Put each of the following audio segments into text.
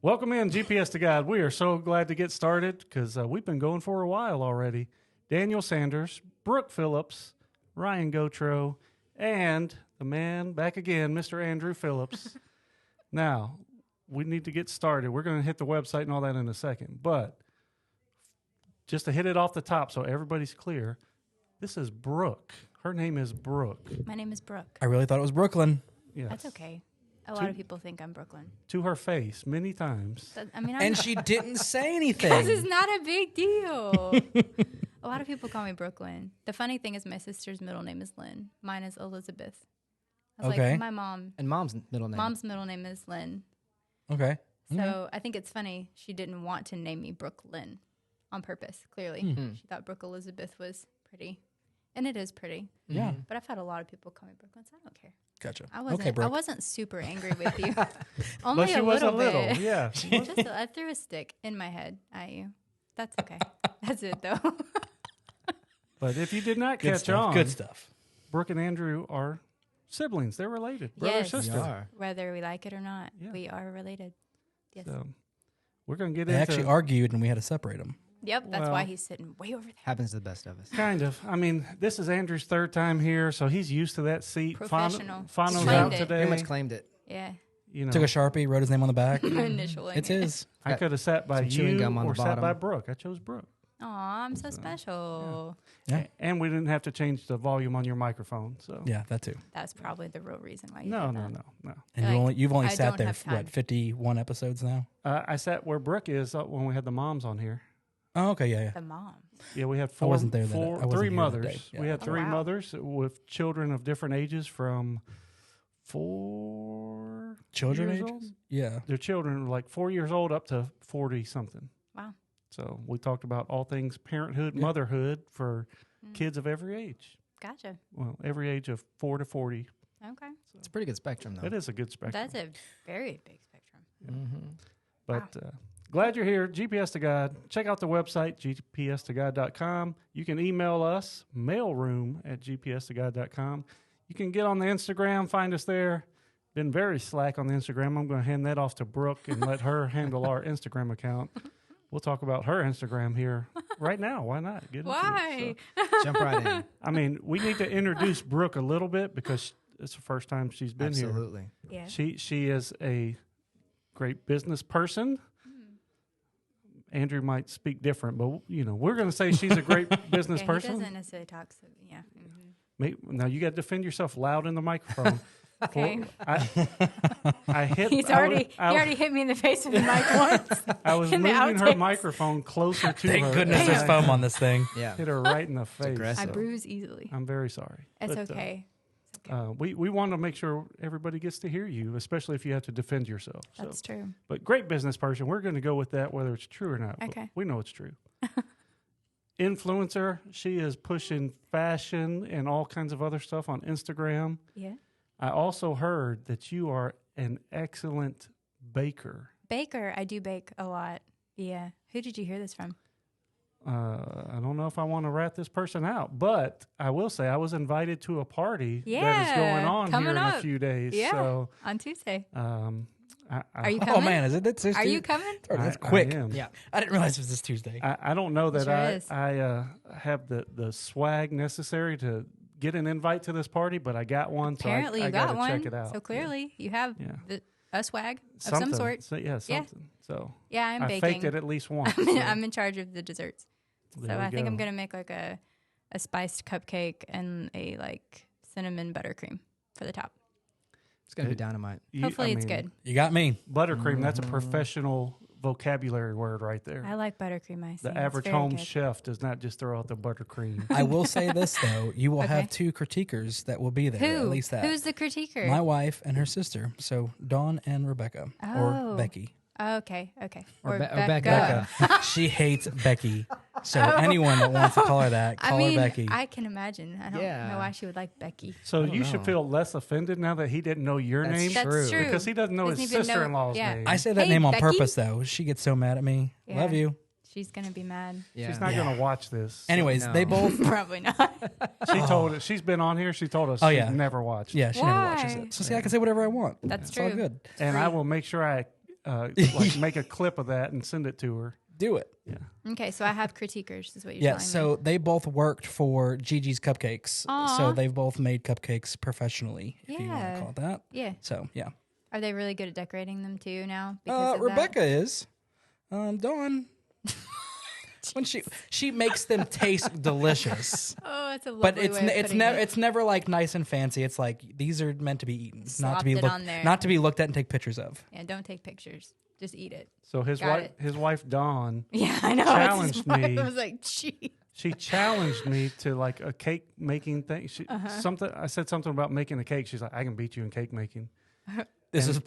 Welcome in, GPS to God. We are so glad to get started because we've been going for a while already. Daniel Sanders, Brooke Phillips, Ryan Gotro, and the man back again, Mr. Andrew Phillips. Now, we need to get started. We're going to hit the website and all that in a second. But just to hit it off the top so everybody's clear, this is Brooke. Her name is Brooke. My name is Brooke. I really thought it was Brooklyn. Yes. That's okay. A lot of people think I'm Brooklyn. To her face, many times. And she didn't say anything. This is not a big deal. A lot of people call me Brooklyn. The funny thing is my sister's middle name is Lynn. Mine is Elizabeth. I was like, my mom. And mom's middle name? Mom's middle name is Lynn. Okay. So I think it's funny. She didn't want to name me Brooklyn on purpose, clearly. Mm-hmm. She thought Brooke Elizabeth was pretty. And it is pretty. Yeah. But I've had a lot of people call me Brooklyn, so I don't care. Gotcha. I wasn't super angry with you. Only But she a was little a little, bit. yeah. I threw a stick in my head at you. That's okay. That's it, though. But if you did not Good catch stuff. on, Good stuff. Brooke and Andrew are siblings. They're related. Brother Yes. sister. We are. Whether we like it or not, Yeah. we are related. Yes. So we're going to get They into actually argued, and we had to separate them. Yep, that's Well- why he's sitting way over there. Happens to the best of us. kind of. I mean, this is Andrew's third time here, so he's used to that seat. Professional. Finals Claimed out it. today. Pretty much claimed it. Yeah, You know, Took a Sharpie, wrote his name on the back. initially. It's his. I could have sat by some chewing you gum on or the sat bottom. by Brooke. I chose Brooke. Aw, I'm so special. Yeah. And we didn't have to change the volume on your microphone. So Yeah, that too. That's probably the real reason why you no, did no, that. no. And Like, you've only I sat don't there have for, time. 51 episodes now? I sat where Brooke is when we had the moms on here. Oh, okay, yeah. The mom. Yeah, we had I wasn't there that- I wasn't three here that mothers. day. Yeah. We had Oh, three wow. mothers with children of different ages from 4 Children years ages? old. Yeah. Their children were like 4 years old up to 40 something. Wow. So we talked about all things parenthood, Yeah. motherhood for kids of every age. Gotcha. Well, every age of 4 to 40. Okay. It's a pretty good spectrum, though. It is a good spectrum. That's a very big spectrum. Mm-hmm. But glad you're here. GPS to God. Check out the website, gpstogod.com. You can email us, mailroom@gpstogod.com. You can get on the Instagram, find us there. Been very slack on the Instagram. I'm going to hand that off to Brooke and let her handle our Instagram account. We'll talk about her Instagram here right now. Why not? Get into it. Why? So, Jump right in. I mean, we need to introduce Brooke a little bit because it's the first time she's been here. Absolutely. Yeah. She is a great business person. Andrew might speak different, but we're going to say she's a great business Yeah, person. he doesn't necessarily talk, so yeah. Now you got to defend yourself loud in the microphone. Okay. I hit. He already hit me in the face with the mic once. I was in the moving her outtakes. microphone closer to her. Thank goodness there's foam on this thing. Yeah. Hit her right in the face. aggressive. I bruise easily. I'm very sorry. It's But, okay. It's okay. we want to make sure everybody gets to hear you, especially if you have to defend yourself. So. That's true. But great business person. We're going to go with that, whether it's true or not. but Okay. We know it's true. Influencer. She is pushing fashion and all kinds of other stuff on Instagram. Yeah. I also heard that you are an excellent baker. Baker, I do bake a lot. Yeah. Who did you hear this from? I don't know if I want to rat this person out, but I will say I was invited to a party that is Yeah, going on coming here in up. a few days. Yeah. So, On Tuesday. Are you coming? Oh, man, is it that Tuesday? Are you coming? Oh, that's I quick. am. Yeah. I didn't realize it was this Tuesday. I don't know that Sure is. I have the swag necessary to get an invite to this party, but I got one. Apparently so I you got gotta one. check it out. So clearly you have Yeah. a swag of Something. some sort. So, yeah, something. So Yeah, I'm I baking. faked it at least once. I'm in charge of the desserts. There So we I think I'm go. going to make like a spiced cupcake and a like cinnamon buttercream for the top. It's going to be dynamite. Hopefully it's good. You got me. Buttercream, that's a professional vocabulary word right there. I like buttercream icing. The It's average very home good. chef does not just throw out the buttercream. I will say this, though. You will Okay. have two critiquers that will be there. Who? At least that. Who's the critiquer? My wife and her sister. So Dawn and Rebecca. Oh. Or Becky. Oh, okay. Or Becca. Becca. She hates Becky. So anyone that wants to call her that, call I mean, her Becky. I can imagine. I don't Yeah. know why she would like Becky. So I don't you should know. feel less offended now that he didn't know your That's name. That's True. true. Because he doesn't know his Doesn't even know- sister-in-law's yeah. name. I say that Hey, name on Becky? purpose, though. She gets so mad at me. Yeah. Love you. She's going to be mad. Yeah. She's not Yeah. going to watch this. Anyways, No. they both. Probably not. She told us. She's been on here. She told us Oh, she's yeah. never watched. Yeah, she never watches Why? it. So see, I can say whatever I want. That's It's all true. good. And I will make sure I like make a clip of that and send it to her. Do it. Yeah. Okay, so I have critiquers, is what you're Yeah, telling me. so they both worked for Gigi's Cupcakes. Aw. So they've both made cupcakes professionally, if you want Yeah. to call it that. Yeah. So, yeah. Are they really good at decorating them too now? Because of Rebecca is. Dawn. When she makes them taste delicious. That? Oh, it's a lovely But way of putting it. it's never like nice and fancy. It's like these are meant to be eaten, not to Slopped be it on there. not to be looked at and take pictures of. Yeah, don't take pictures. Just eat it. So his wife Dawn Yeah, I know. challenged me. I was like, gee. She challenged me to like a cake making thing. I said something about making a cake. She's like, I can beat you in cake making. This is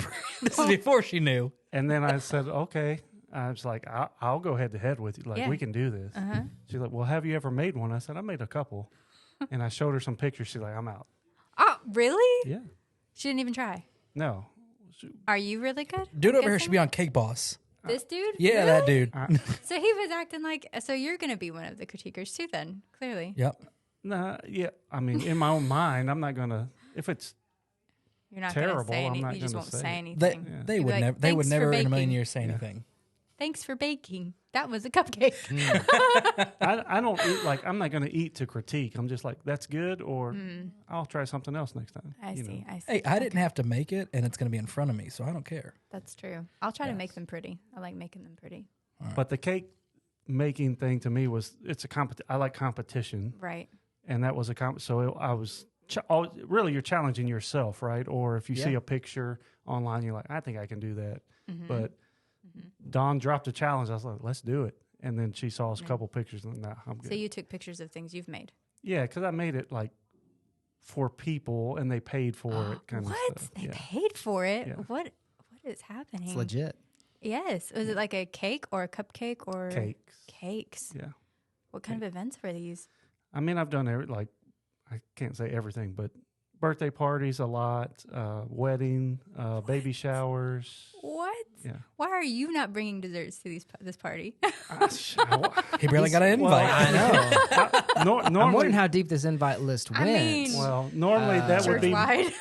before she knew. And then I said, okay. I was like, I'll go head to head with you. Like, Yeah. we can do this. She's like, well, have you ever made one? I said, I made a couple. And I showed her some pictures. She's like, I'm out. Oh, really? Yeah. She didn't even try. No. Are you really good? Dude over here Guessing? should be on Cake Boss. This dude? Yeah, Really? that dude. So he was acting like, so you're going to be one of the critiquers too then, clearly. Yep. Nah, yeah. I mean, in my own mind, I'm not going to, if it's, You're not going to Terrible, say I'm anything. not You just gonna won't say say it. anything. They You'd would be like, never. They would "Thanks for never in a million baking." years say anything. Thanks for baking. That was a cupcake. I don't eat, like, I'm not going to eat to critique. I'm just like, that's good, or I'll try something else next time. I you see. know. I see. Hey, I didn't have to make it, and it's going to be in front of me, so I don't care. That's true. I'll try to make Yes. them pretty. I like making them pretty. But the cake making thing to me was, it's a I like competition. Right. And that was so I was, really you're challenging yourself, right? Or if you see a picture online, you're like, I think I can do that. But Dawn dropped a challenge. I was like, let's do it. And then she saw us a couple pictures and nah, I'm good. So you took pictures of things you've made. Yeah, because I made it like for people and they paid for it kind What? of stuff. They Yeah. paid for it? Yeah. What is happening? It's legit. Yes. Was it like a cake or a cupcake or Cakes. cakes? Yeah. What kind of events were these? I mean, I've done I can't say everything, but birthday parties a lot, wedding, baby showers. What? Yeah. Why are you not bringing desserts to this party? He barely got an invite. I know. I'm normally, wondering how deep this invite list went. I mean- well, normally that would be Church-wide.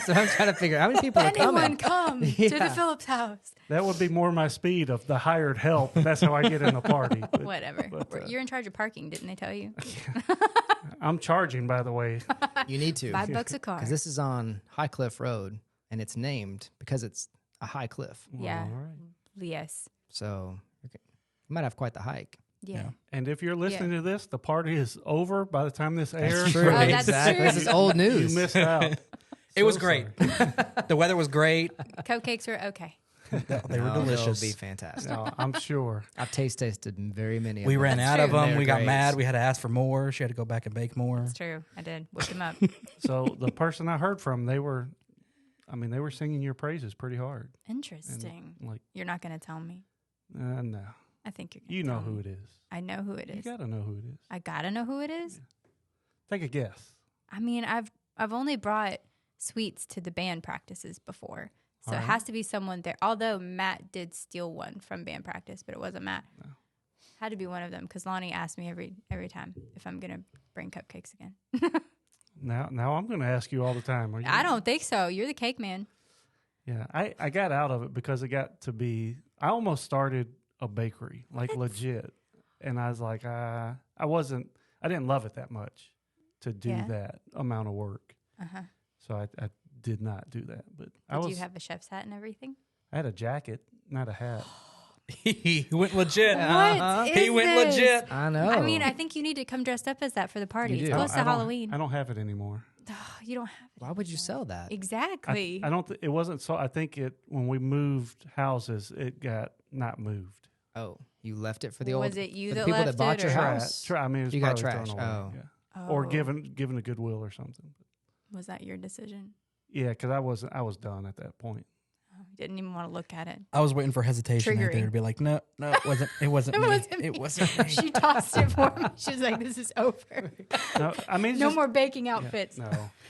So I'm trying to figure out how many people are Anyone coming. come to Yeah. the Phillips house. that would be more my speed of the hired help. That's how I get in the party. But Whatever. but, You're in charge of parking, didn't they tell you? I'm charging, by the way. You need to. $5 a car. Because this is on High Cliff Road, and it's named because it's a high cliff. Yeah. All right. Yes. So you might have quite the hike. Yeah. And if you're listening to this, the party is over by the time this airs. That's true. Oh, that's exactly. true. This is old You news. missed out. It was great. The weather was great. Cupcakes were okay. They were Oh, delicious. They'll be fantastic. No, I'm sure. I've tasted very many. We of them. ran That's out of true. them. They're We got great. mad. We had to ask for more. She had to go back and bake more. It's true. I did. Whipped them up. So the person I heard from, they were singing your praises pretty hard. Interesting. Like, You're not going to tell me. no, I think you're going to you know who it is. I know who it You is. gotta know who it is. I got to know who it is. Take a guess. I mean, I've only brought sweets to the band practices before. So it Alright. has to be someone there. Although Matt did steal one from band practice, but it wasn't Matt. No. Had to be one of them because Lonnie asked me every time if I'm going to bring cupcakes again. Now I'm going to ask you all the time. Are you, I don't think so. You're the cake man. Yeah, I got out of it because it got to be. I almost started a bakery, like legit, and I was like, I didn't love it that much to do Yeah. that amount of work. Uh-huh. So I did not do that. But Did you have a chef's hat and everything? I had a jacket, not a hat. He went legit. What He is went this? legit. I know. I mean, I think you need to come dressed up as that for the party. You It's do. close I to don't- Halloween. I don't have it anymore. You don't have it. Why would you sell that? Exactly. I don't. It wasn't so. I think when we moved houses, it got not moved. Oh, you left it for the Was old. it you for the that people left that bought it, your or- house? I mean, it was You got probably thrown trashed. away, Oh. yeah. Or Oh. given a goodwill or something. Was that your decision? Yeah, because I was done at that point. Oh, you didn't even want to look at it. I was waiting for hesitation right there Triggering. to be like, no, it wasn't. It wasn't. It me. wasn't me. It wasn't me. She tossed it for me. She was like, "This is over. No, I mean, it's No just- more baking yeah, outfits." no,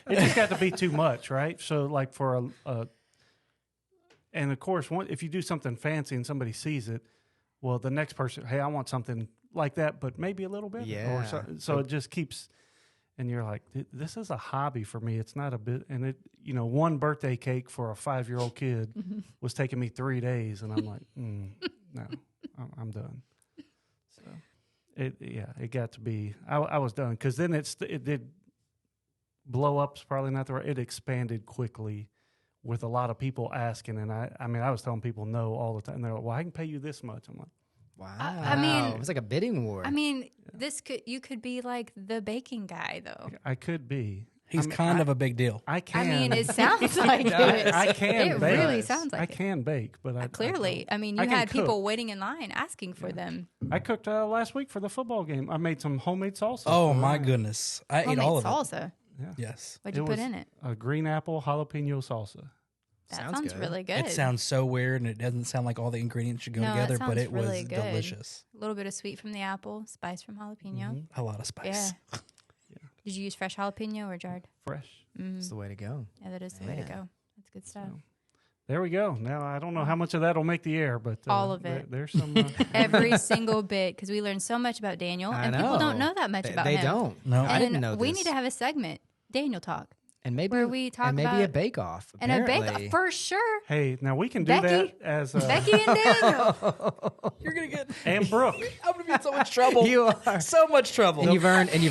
it just got to be too much, right? So, like for and of course, if you do something fancy and somebody sees it, well, the next person, hey, I want something like that, but maybe a little bit, Yeah. So it just keeps. and you're like, this is a hobby for me. It's not a bit. And it, one birthday cake for a 5-year-old kid was taking me 3 days, and I'm like, no, I'm done. So it got to be. I was done because then it did blow up's probably not the right. It expanded quickly with a lot of people asking, and I was telling people no all the time. They're like, well, I can pay you this much. I'm like, wow. I mean, it was like a bidding war. I mean, you could be like the baking guy, though. I could be. He's kind of a big deal. I can. I mean, it sounds like it. I can It bake. really sounds like I it. can bake, but Clearly. I mean, I you can had people cook. waiting in line asking for them. I cooked last week for the football game. I made some homemade salsa. Oh, my goodness. I ate Homemade all of it. salsa. Yeah. Yes. What'd you put in it? A green apple jalapeno salsa. That Sounds sounds good. really good. It sounds so weird, and it doesn't sound like all the ingredients should go No, that together, but sounds it was really good. delicious. A little bit of sweet from the apple, spice from jalapeno. A lot of spice. Yeah. Did you use fresh jalapeno or jarred? Fresh. That's the way to go. Yeah, that is the way to go. That's good stuff. So, there we go. Now, I don't know how much of that will make the air, but All of it. There's some. Every single bit, because we learned so much about Daniel, I and know. people don't know that much about They him. don't. No. I didn't And know we this. need to have a segment, Daniel Talk, And maybe where we talk and maybe about a bake-off. and a apparently. bake for sure. Hey, now we can do Becky? that as Becky and Daniel. You're going to get... and Brooke. I'm going to be in so much trouble. You are. So much trouble. And you've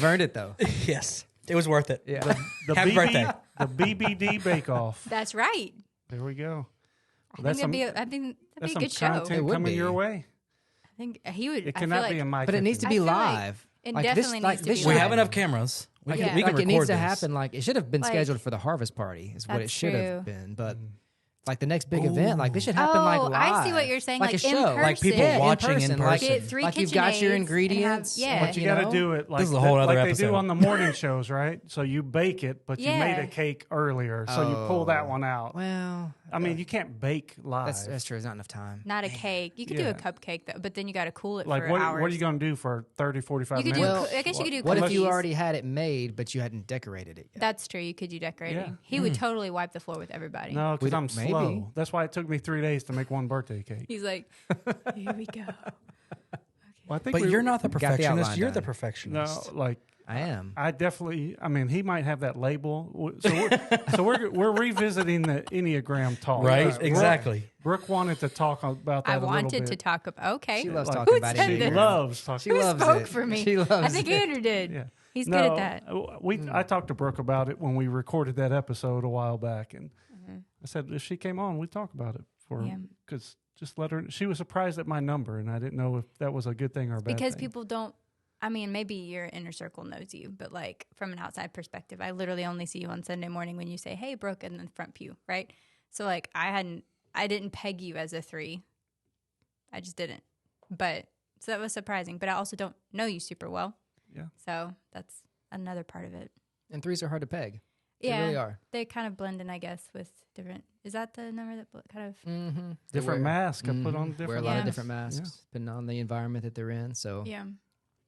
earned it though. Yes. It was worth it. Yeah. The Happy birthday. The BBD Bake Off. That's right. There we go. I That's think that'd be That's a some good show. content It would coming be. your way. I think he would. It I cannot feel like be in my. But it needs to I be feel like live. it Like definitely this, needs to be this We live. have enough cameras. We Yeah. can, we can Like it record needs to this. happen. Like it should have been Like- scheduled for the harvest party. Is what it That's should have true. been. But like the next big event, like this should happen like live. I see what you're saying. Like Like a in show. person. Like people Yeah, watching in person. person. Like, Get 3 like you've got your KitchenAids ingredients. and have- But you got to do it like This is a whole other like they episode. do on the morning shows, right? So you bake it, but you made Yeah. a cake earlier, so you pull that one out. Well, I mean, you can't bake live. that's true. There's not enough time. Not a cake. You could do a cupcake though, but then you got to cool it like for what hours. are you going to do for 30, 45 You could do. minutes? I guess you could do. What if you cookies. already had it made, but you hadn't decorated it yet? That's true. You could do decorating. Yeah. He would totally wipe the floor with everybody. No, because I'm maybe. slow. That's why it took me 3 days to make one birthday cake. He's like, here we go. Well, I think But you're not the got the perfectionist. outline You're the done. perfectionist. no, like I am. I definitely. I mean, he might have that label. So we're revisiting the Enneagram talk, Right? Brooke- Exactly. Brooke wanted to talk about that. I a little wanted to bit. talk about. Okay. She loves Like, talking who about said it. She this? loves talking. She Who loves spoke it. for me? She loves I think it. Andrew did. Yeah. He's No, good at that. I talked to Brooke about it when we recorded that episode a while back, and I said if she came on, we'd talk about it for Yeah. because just let her. She was surprised at my number, and I didn't know if that was a good thing or a bad Because thing. people don't. I mean, maybe your inner circle knows you, but like from an outside perspective, I literally only see you on Sunday morning when you say, "Hey, Brooke," in the front pew, right? So like, I didn't peg you as a 3. I just didn't. But so that was surprising. But I also don't know you super well. Yeah. So that's another part of it. And 3s are hard to peg. Yeah, They really are. They kind of blend in, I guess, with different. Is that the number that kind of? Mm-hmm. different mask. I put on different. Wear a lot of Yeah. different masks, depending on the environment that they're in. So Yeah.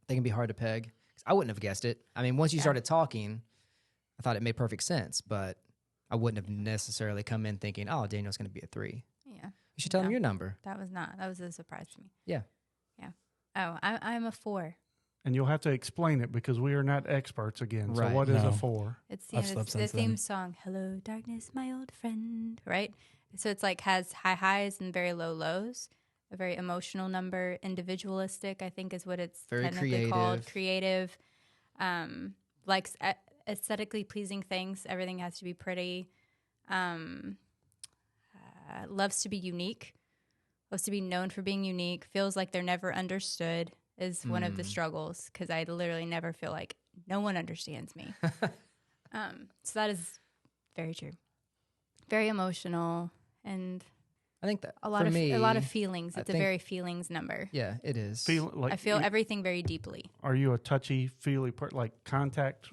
they can be hard to peg. 'Cause I wouldn't have guessed it. I mean, once you started talking, I thought it made perfect sense, but I wouldn't have necessarily come in thinking, "Oh, Daniel's going to be a 3." Yeah. You should tell him No. your number. That was a surprise to me. Yeah. Yeah. Oh, I'm a 4. And you'll have to explain it because we are not experts again. So Right. what is No. a 4? It's I've it's slept the since theme then. song, "Hello Darkness, My Old Friend," right? So it's like has high highs and very low lows. A very emotional number, individualistic, I think is what it's Very technically called. creative. Creative, likes aesthetically pleasing things. Everything has to be pretty. Loves to be unique. Loves to be known for being unique. Feels like they're never understood is one of the struggles because I literally never feel like no one understands me. So that is very true. Very emotional and I think that a lot for of me, a lot of feelings. I It's a think- very feelings number. Yeah, it is. I feel everything very deeply. Are you a touchy, feely, like contact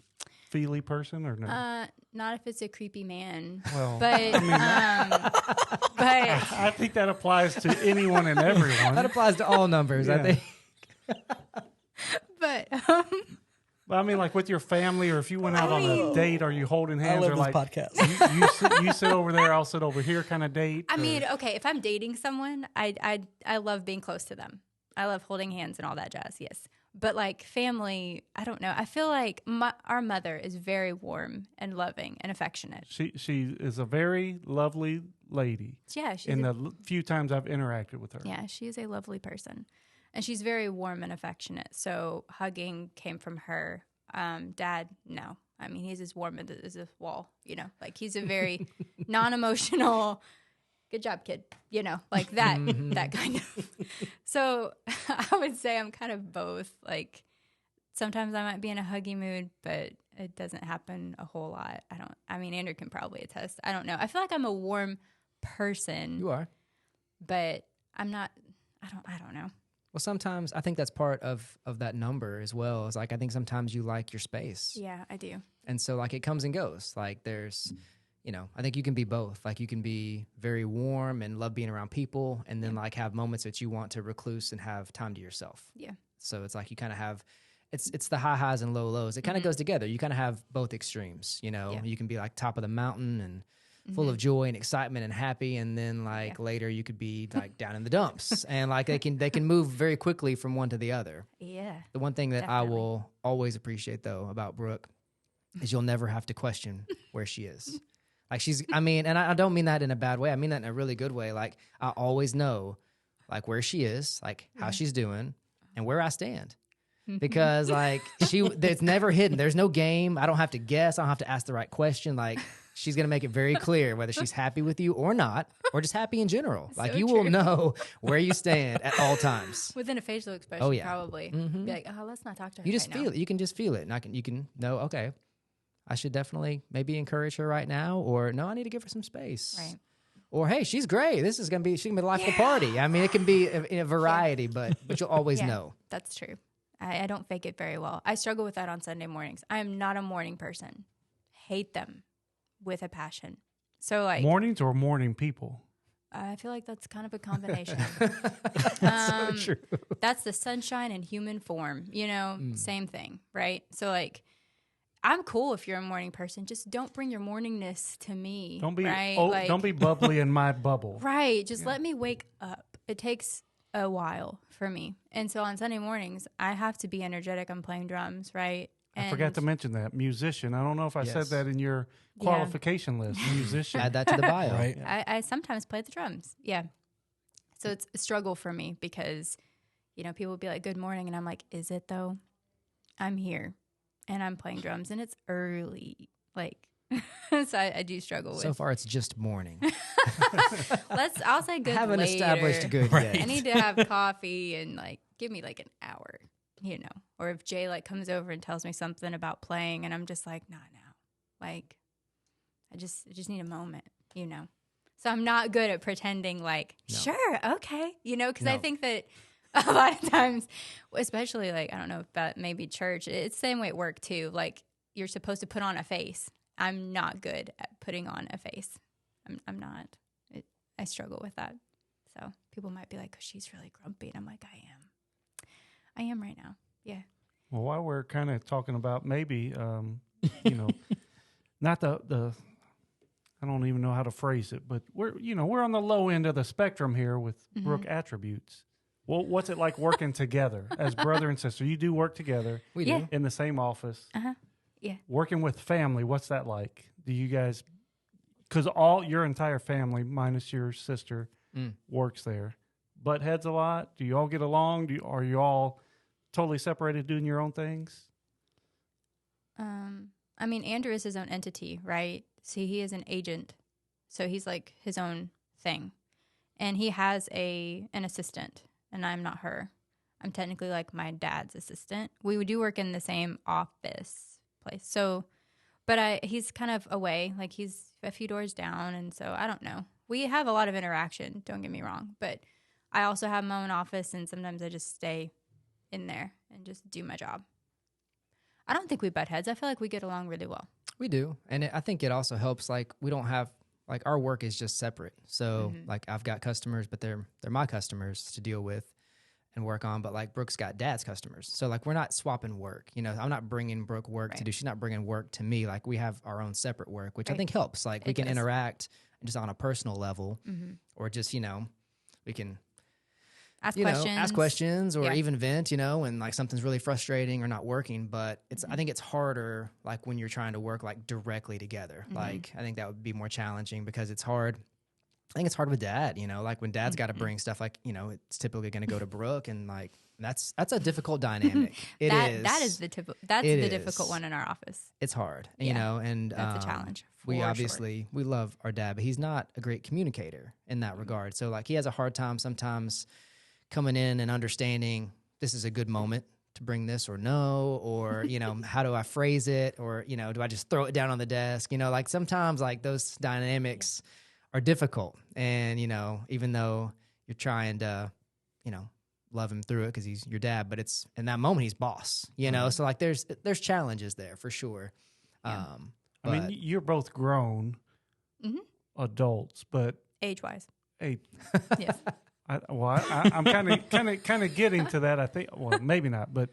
feely person or no? Not if it's a creepy man, well, but but I think that applies to anyone and everyone. That applies to all numbers, I Yeah. think. but But I mean, like with your family, or if you went out on a date, are you holding I hands, love or this like podcast. you sit over there, I'll sit over here, kind of date? I or- mean, okay, if I'm dating someone, I love being close to them. I love holding hands and all that jazz. Yes, But like family, I don't know. I feel like our mother is very warm and loving and affectionate. She is a very lovely lady. Yeah, she's In the few times I've interacted with her. yeah, she is a lovely person, and she's very warm and affectionate. So hugging came from her. Dad, no. I mean, he's as warm as a wall. You know, like he's a very non-emotional. Good job, kid. You know, like that, that kind of. So I would say I'm kind of both. Like sometimes I might be in a huggy mood, but it doesn't happen a whole lot. I mean, Andrew can probably attest. I don't know. I feel like I'm a warm person. You are. But I'm not, I don't know. Well, sometimes I think that's part of that number as well. Is like I think sometimes you like your space. Yeah, I do. And so like it comes and goes. Like there's, I think you can be both. Like you can be very warm and love being around people, and then like have moments that you want to recluse and have time to yourself. Yeah. So it's like you kind of have, it's the high highs and low lows. It kind of goes together. You kind of have both extremes. Yeah. You can be like top of the mountain and full of joy and excitement and happy, and then like later you could be like down in the dumps, and like they can move very quickly from one to the other. Yeah. The one thing that I Definitely. will always appreciate though about Brooke is you'll never have to question where she is. Like and I don't mean that in a bad way. I mean that in a really good way. Like I always know like where she is, like how she's doing, and where I stand. Because like it's never hidden. There's no game. I don't have to guess. I don't have to ask the right question. Like she's going to make it very clear whether she's happy with you or not, or just happy in general. Like So you will know where you stand at all times. Within a facial expression, Oh, yeah. probably. Be like, oh, let's not talk to her. You just right feel now. it. You can just feel it. And you can know, okay, I should definitely maybe encourage her right now, or no, I need to give her some space. Right. Or hey, she's great. She's gonna be the life of the party. I mean, it can be a variety, but you'll always know. That's true. I don't fake it very well. I struggle with that on Sunday mornings. I am not a morning person. Hate them with a passion. So like Mornings or morning people? I feel like that's kind of a combination. So true. That's the sunshine in human form, same thing, right? So like I'm cool if you're a morning person. Just don't bring your morningness to me. Don't be right? don't be bubbly in my bubble. Right. Just let me wake up. It takes a while for me. And so on Sunday mornings, I have to be energetic. I'm playing drums, right? I forgot to mention that. Musician. I don't know if I said that in your qualification list. Musician. Add that to the bio. Right. I sometimes play the drums. Yeah. So it's a struggle for me because, people would be like, good morning. And I'm like, is it though? I'm here and I'm playing drums and it's early. Like, so I do struggle with. So far, it's just morning. I'll say good Haven't later. established good yet. I need to have coffee and like give me like an hour, or if Jay like comes over and tells me something about playing and I'm just like, not now. Like I just need a moment, So I'm not good at pretending like, sure, okay, because I think that a lot of times, especially like, I don't know about maybe church, it's the same way at work too. Like you're supposed to put on a face. I'm not good at putting on a face. I'm not. I struggle with that. So people might be like, oh, she's really grumpy. And I'm like, I am right now. Yeah. Well, while we're kind of talking about maybe, not the I don't even know how to phrase it, but we're on the low end of the spectrum here with Brooke attributes. Well, what's it like working together as brother and sister? You do work together. We Yeah. do. In the same office. Uh-huh. Yeah. Working with family, what's that like? Do you guys, because your entire family, minus your sister, works there, butt heads a lot? Do you all get along? Are you all totally separated doing your own things? I mean, Andrew is his own entity, right? See, he is an agent. So he's like his own thing. And he has an assistant, and I'm not her. I'm technically like my dad's assistant. We do work in the same office place. So, but he's kind of away, like he's a few doors down. And so I don't know. We have a lot of interaction, don't get me wrong. But I also have my own office, and sometimes I just stay in there and just do my job. I don't think we butt heads. I feel like we get along really well. We do. And I think it also helps, like, we don't have, like, our work is just separate. So, like, I've got customers, but they're my customers to deal with and work on. But, like, Brooke's got dad's customers. So, like, we're not swapping work. I'm not bringing Brooke work to do. She's not bringing work to me. Like, we have our own separate work, which I think helps. Like, we can interact just on a personal level or just, we can Ask you know, questions. ask questions or Yeah. even vent, you know, when like something's really frustrating or not working. But I think it's harder like when you're trying to work like directly together. Like I think that would be more challenging because it's hard. I think it's hard with dad, you know, like when dad's got to bring stuff like, you know, it's typically going to go to Brooke and like that's a difficult dynamic. That is the It difficult is. one in our office. It's hard, Yeah. you know, and That's a challenge, We for obviously we love our dad, but he's not a great communicator in that regard. So like he has a hard time sometimes coming in and understanding this is a good moment to bring this or no, or you know, how do I phrase it, or you know, do I just throw it down on the desk? You know, like sometimes like those dynamics are difficult, and you know, even though you're trying to, you know, love him through it because he's your dad, but it's in that moment he's boss, you know. So like there's challenges there for sure. Yeah. I mean, you're both grown adults, but Age-wise. hey, Yes. I'm kind of getting to that. I think, well, maybe not, but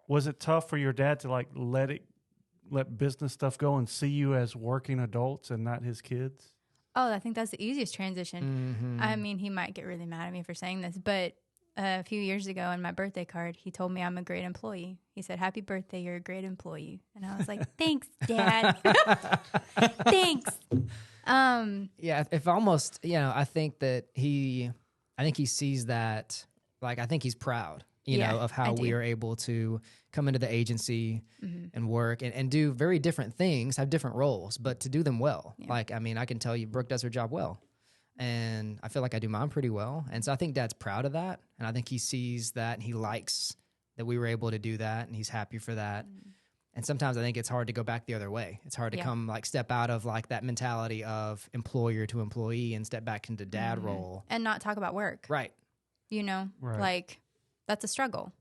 was it tough for your dad to like let business stuff go and see you as working adults and not his kids? Oh, I think that's the easiest transition. I mean, he might get really mad at me for saying this, but a few years ago on my birthday card, he told me I'm a great employee. He said, "Happy birthday, you're a great employee." And I was like, "Thanks, Dad." Thanks. Yeah, if almost, you know, I think he sees that, like, I think he's proud, you Yeah, know, of how I we do. are able to come into the agency and work and do very different things, have different roles, but to do them well. Yeah. Like, I mean, I can tell you Brooke does her job well, and I feel like I do mine pretty well. And so I think Dad's proud of that, and I think he sees that and he likes that we were able to do that, and he's happy for that. And sometimes I think it's hard to go back the other way. It's hard to Yeah. come like step out of like that mentality of employer to employee and step back into dad role. And not talk about work. Right. You know, Right. like that's a struggle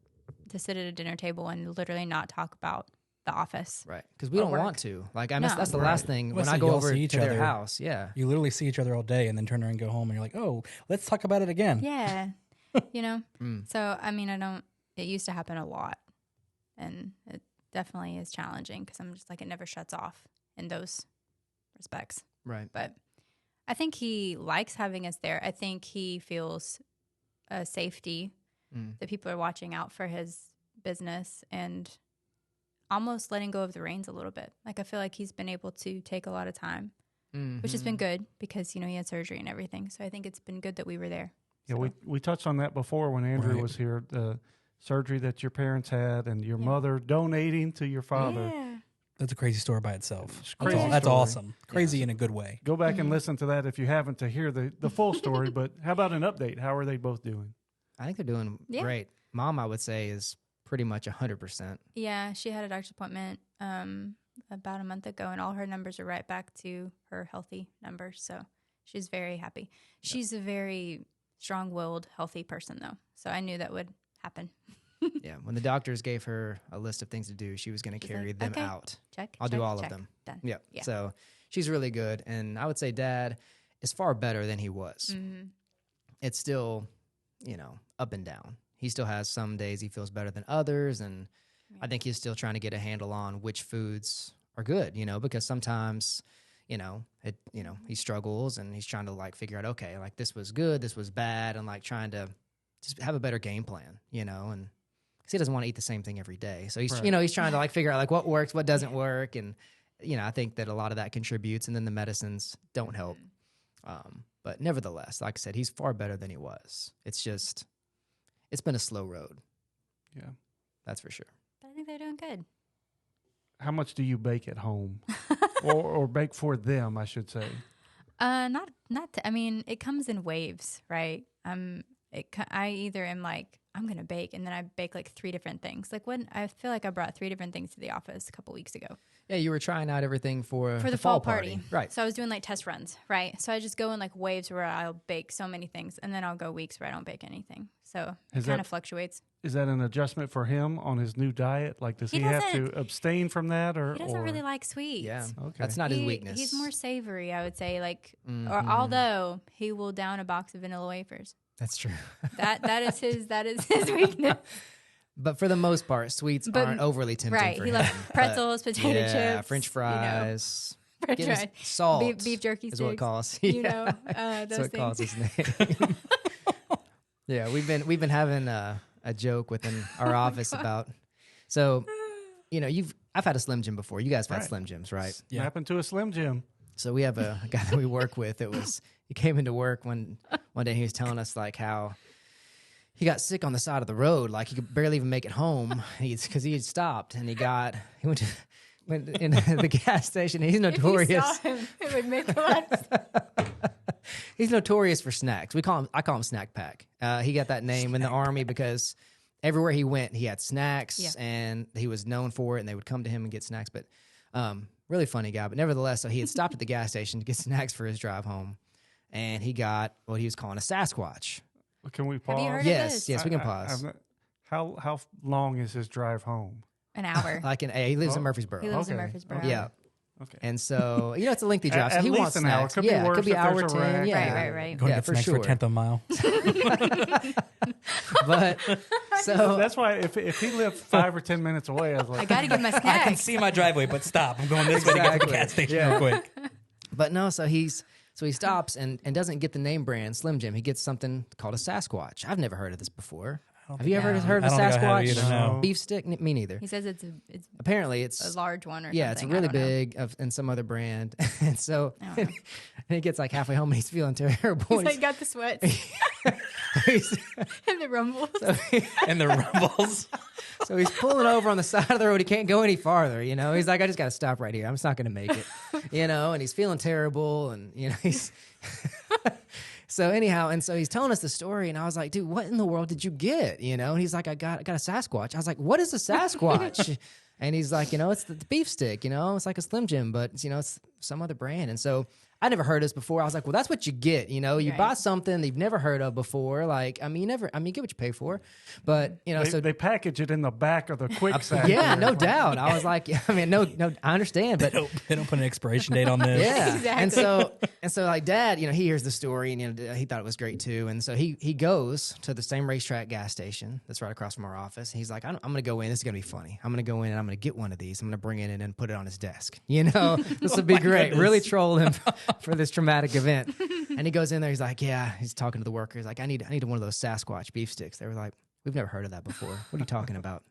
to sit at a dinner table and literally not talk about the office. Right. Because we Or don't work. want to. Like, I mean, No. that's the last thing Well, when so I go y'all over see to each their other. house. Yeah. You literally see each other all day and then turn around and go home and you're like, oh, let's talk about it again. Yeah. You know? So, I mean, it used to happen a lot. And it definitely is challenging because I'm just like, it never shuts off in those respects. Right. But I think he likes having us there. I think he feels a safety that people are watching out for his business and almost letting go of the reins a little bit. Like, I feel like he's been able to take a lot of time, which has been good because, you know, he had surgery and everything. So I think it's been good that we were there. Yeah, So, we touched on that before when Andrew Right. was here. The surgery that your parents had and your Yeah. mother donating to your father. Yeah. That's a crazy story by itself. It's a That's, crazy that's story. awesome. Crazy in a good way. Go back and listen to that if you haven't to hear the full story. But how about an update? How are they both doing? I think they're doing Yeah. great. Mom, I would say, is pretty much 100%. Yeah, she had a doctor's appointment about a month ago, and all her numbers are right back to her healthy numbers. So she's very happy. She's a very strong-willed, healthy person, though. So I knew that would happen. Yeah. When the doctors gave her a list of things to do, she was going to She's carry like, them "Okay, out. Check. I'll do check, all check. of them. Done. Yep. Yeah. So she's really good. And I would say Dad is far better than he was. Mm-hmm. It's still, you know, up and down. He still has some days he feels better than others. And I think he's still trying to get a handle on which foods are good, you know, because sometimes, he struggles and he's trying to like figure out, okay, like this was good, this was bad, and like trying to just have a better game plan, you know, and because he doesn't want to eat the same thing every day. So he's, Right. he's trying to like figure out like what works, what doesn't work. And, I think that a lot of that contributes, and then the medicines don't help. But nevertheless, like I said, he's far better than he was. It's been a slow road. Yeah. That's for sure. But I think they're doing good. How much do you bake at home, or bake for them? I should say. I mean, it comes in waves, right? I either am like, I'm going to bake, and then I bake like 3 different things. Like when I feel like I brought 3 different things to the office a couple weeks ago. Yeah, you were trying out everything for For the fall party. Right. So I was doing like test runs, right? So I just go in like waves where I'll bake so many things, and then I'll go weeks where I don't bake anything. So Is it kind that- of fluctuates. Is that an adjustment for him on his new diet? Like, does He he have to doesn't- abstain from that, or He doesn't or? really like sweets. Yeah. Okay. That's not his weakness. He's more savory, I would say. Like, or Mhm. although he will down a box of vanilla wafers. That's true. That is his weakness. But for the most part, sweets But- aren't overly tempting Right. for He him. loves But pretzels, potato yeah, chips, French fries, French get his fries, salt, beef jerky is what it sticks. calls. You Yeah. know, That's those what it calls things. his name. Yeah, we've been having a joke within our office about. So, I've had a Slim Jim before. You guys have had Right. Slim Jims, right? Yeah. Happened to a Slim Jim. So we have a guy that we work with. He came into work one day. And he was telling us like how he got sick on the side of the road, like he could barely even make it home. Because he had stopped and he went in the gas station. He's notorious. If you saw him, it would make a lot of sense. He's notorious for snacks. I call him Snack Pack. He got that name in the Army because everywhere he went, he had snacks, and he was known for it. And they would come to him and get snacks. But really funny guy. But nevertheless, so he had stopped at the gas station to get snacks for his drive home, and he got what he was calling a Sasquatch. Can we pause? Have you heard of Yes, this? we can pause. How long is his drive home? An hour. He lives in Murfreesboro. He lives in Okay. Murfreesboro. Yeah. Okay. And so, it's a lengthy drive. So At he least wants an hour. snacks. Could be yeah, worse it could be if hour there's a 10. wreck. Yeah. Right. Go and Yeah, get for snacks for sure. a 10th of a mile. But so That's why if he lived 5 or 10 minutes away, I was I like, got to get my I can snacks. see my driveway, but stop. I'm going this way to get to the Exactly. gas station Yeah. real quick. But no, so he stops and doesn't get the name brand Slim Jim. He gets something called a Sasquatch. I've never heard of this before. Have you ever heard of a I don't think I have Sasquatch? either, no. Beef stick? Me neither. He says it's Apparently, it's a large one or yeah, it's something. I really don't know. big and some other brand. And so I don't know. and he gets like halfway home and he's feeling terrible. He's And like got the sweats he's- and the rumbles. And the rumbles. so he's pulling over on the side of the road. He can't go any farther. He's like, I just got to stop right here. I'm just not going to make it. And he's feeling terrible. And he's so anyhow, and so he's telling us the story, and I was like, dude, what in the world did you get? And he's like, I got a Sasquatch. I was like, what is a Sasquatch? And he's like, it's the beef stick. It's like a Slim Jim, but it's some other brand. And so I never heard this before. I was like, well, that's what you get. You Right. buy something that you've never heard of before. Like, you get what you pay for. But they package it in the back of the quick sack. yeah, there. no doubt. I was like, no, I understand, but They don't put an expiration date on this. yeah. Exactly. And so like Dad, he hears the story and he thought it was great too. And so he goes to the same racetrack gas station that's right across from our office. He's like, I'm going to go in. This is going to be funny. I'm going to go in and I'm going to get one of these. I'm going to bring it in and put it on his desk. This would be great. goodness. Really troll him for this traumatic event. And he goes in there. He's like, yeah. He's talking to the workers. Like, I need one of those Sasquatch beef sticks. They were like, we've never heard of that before. What are you talking about?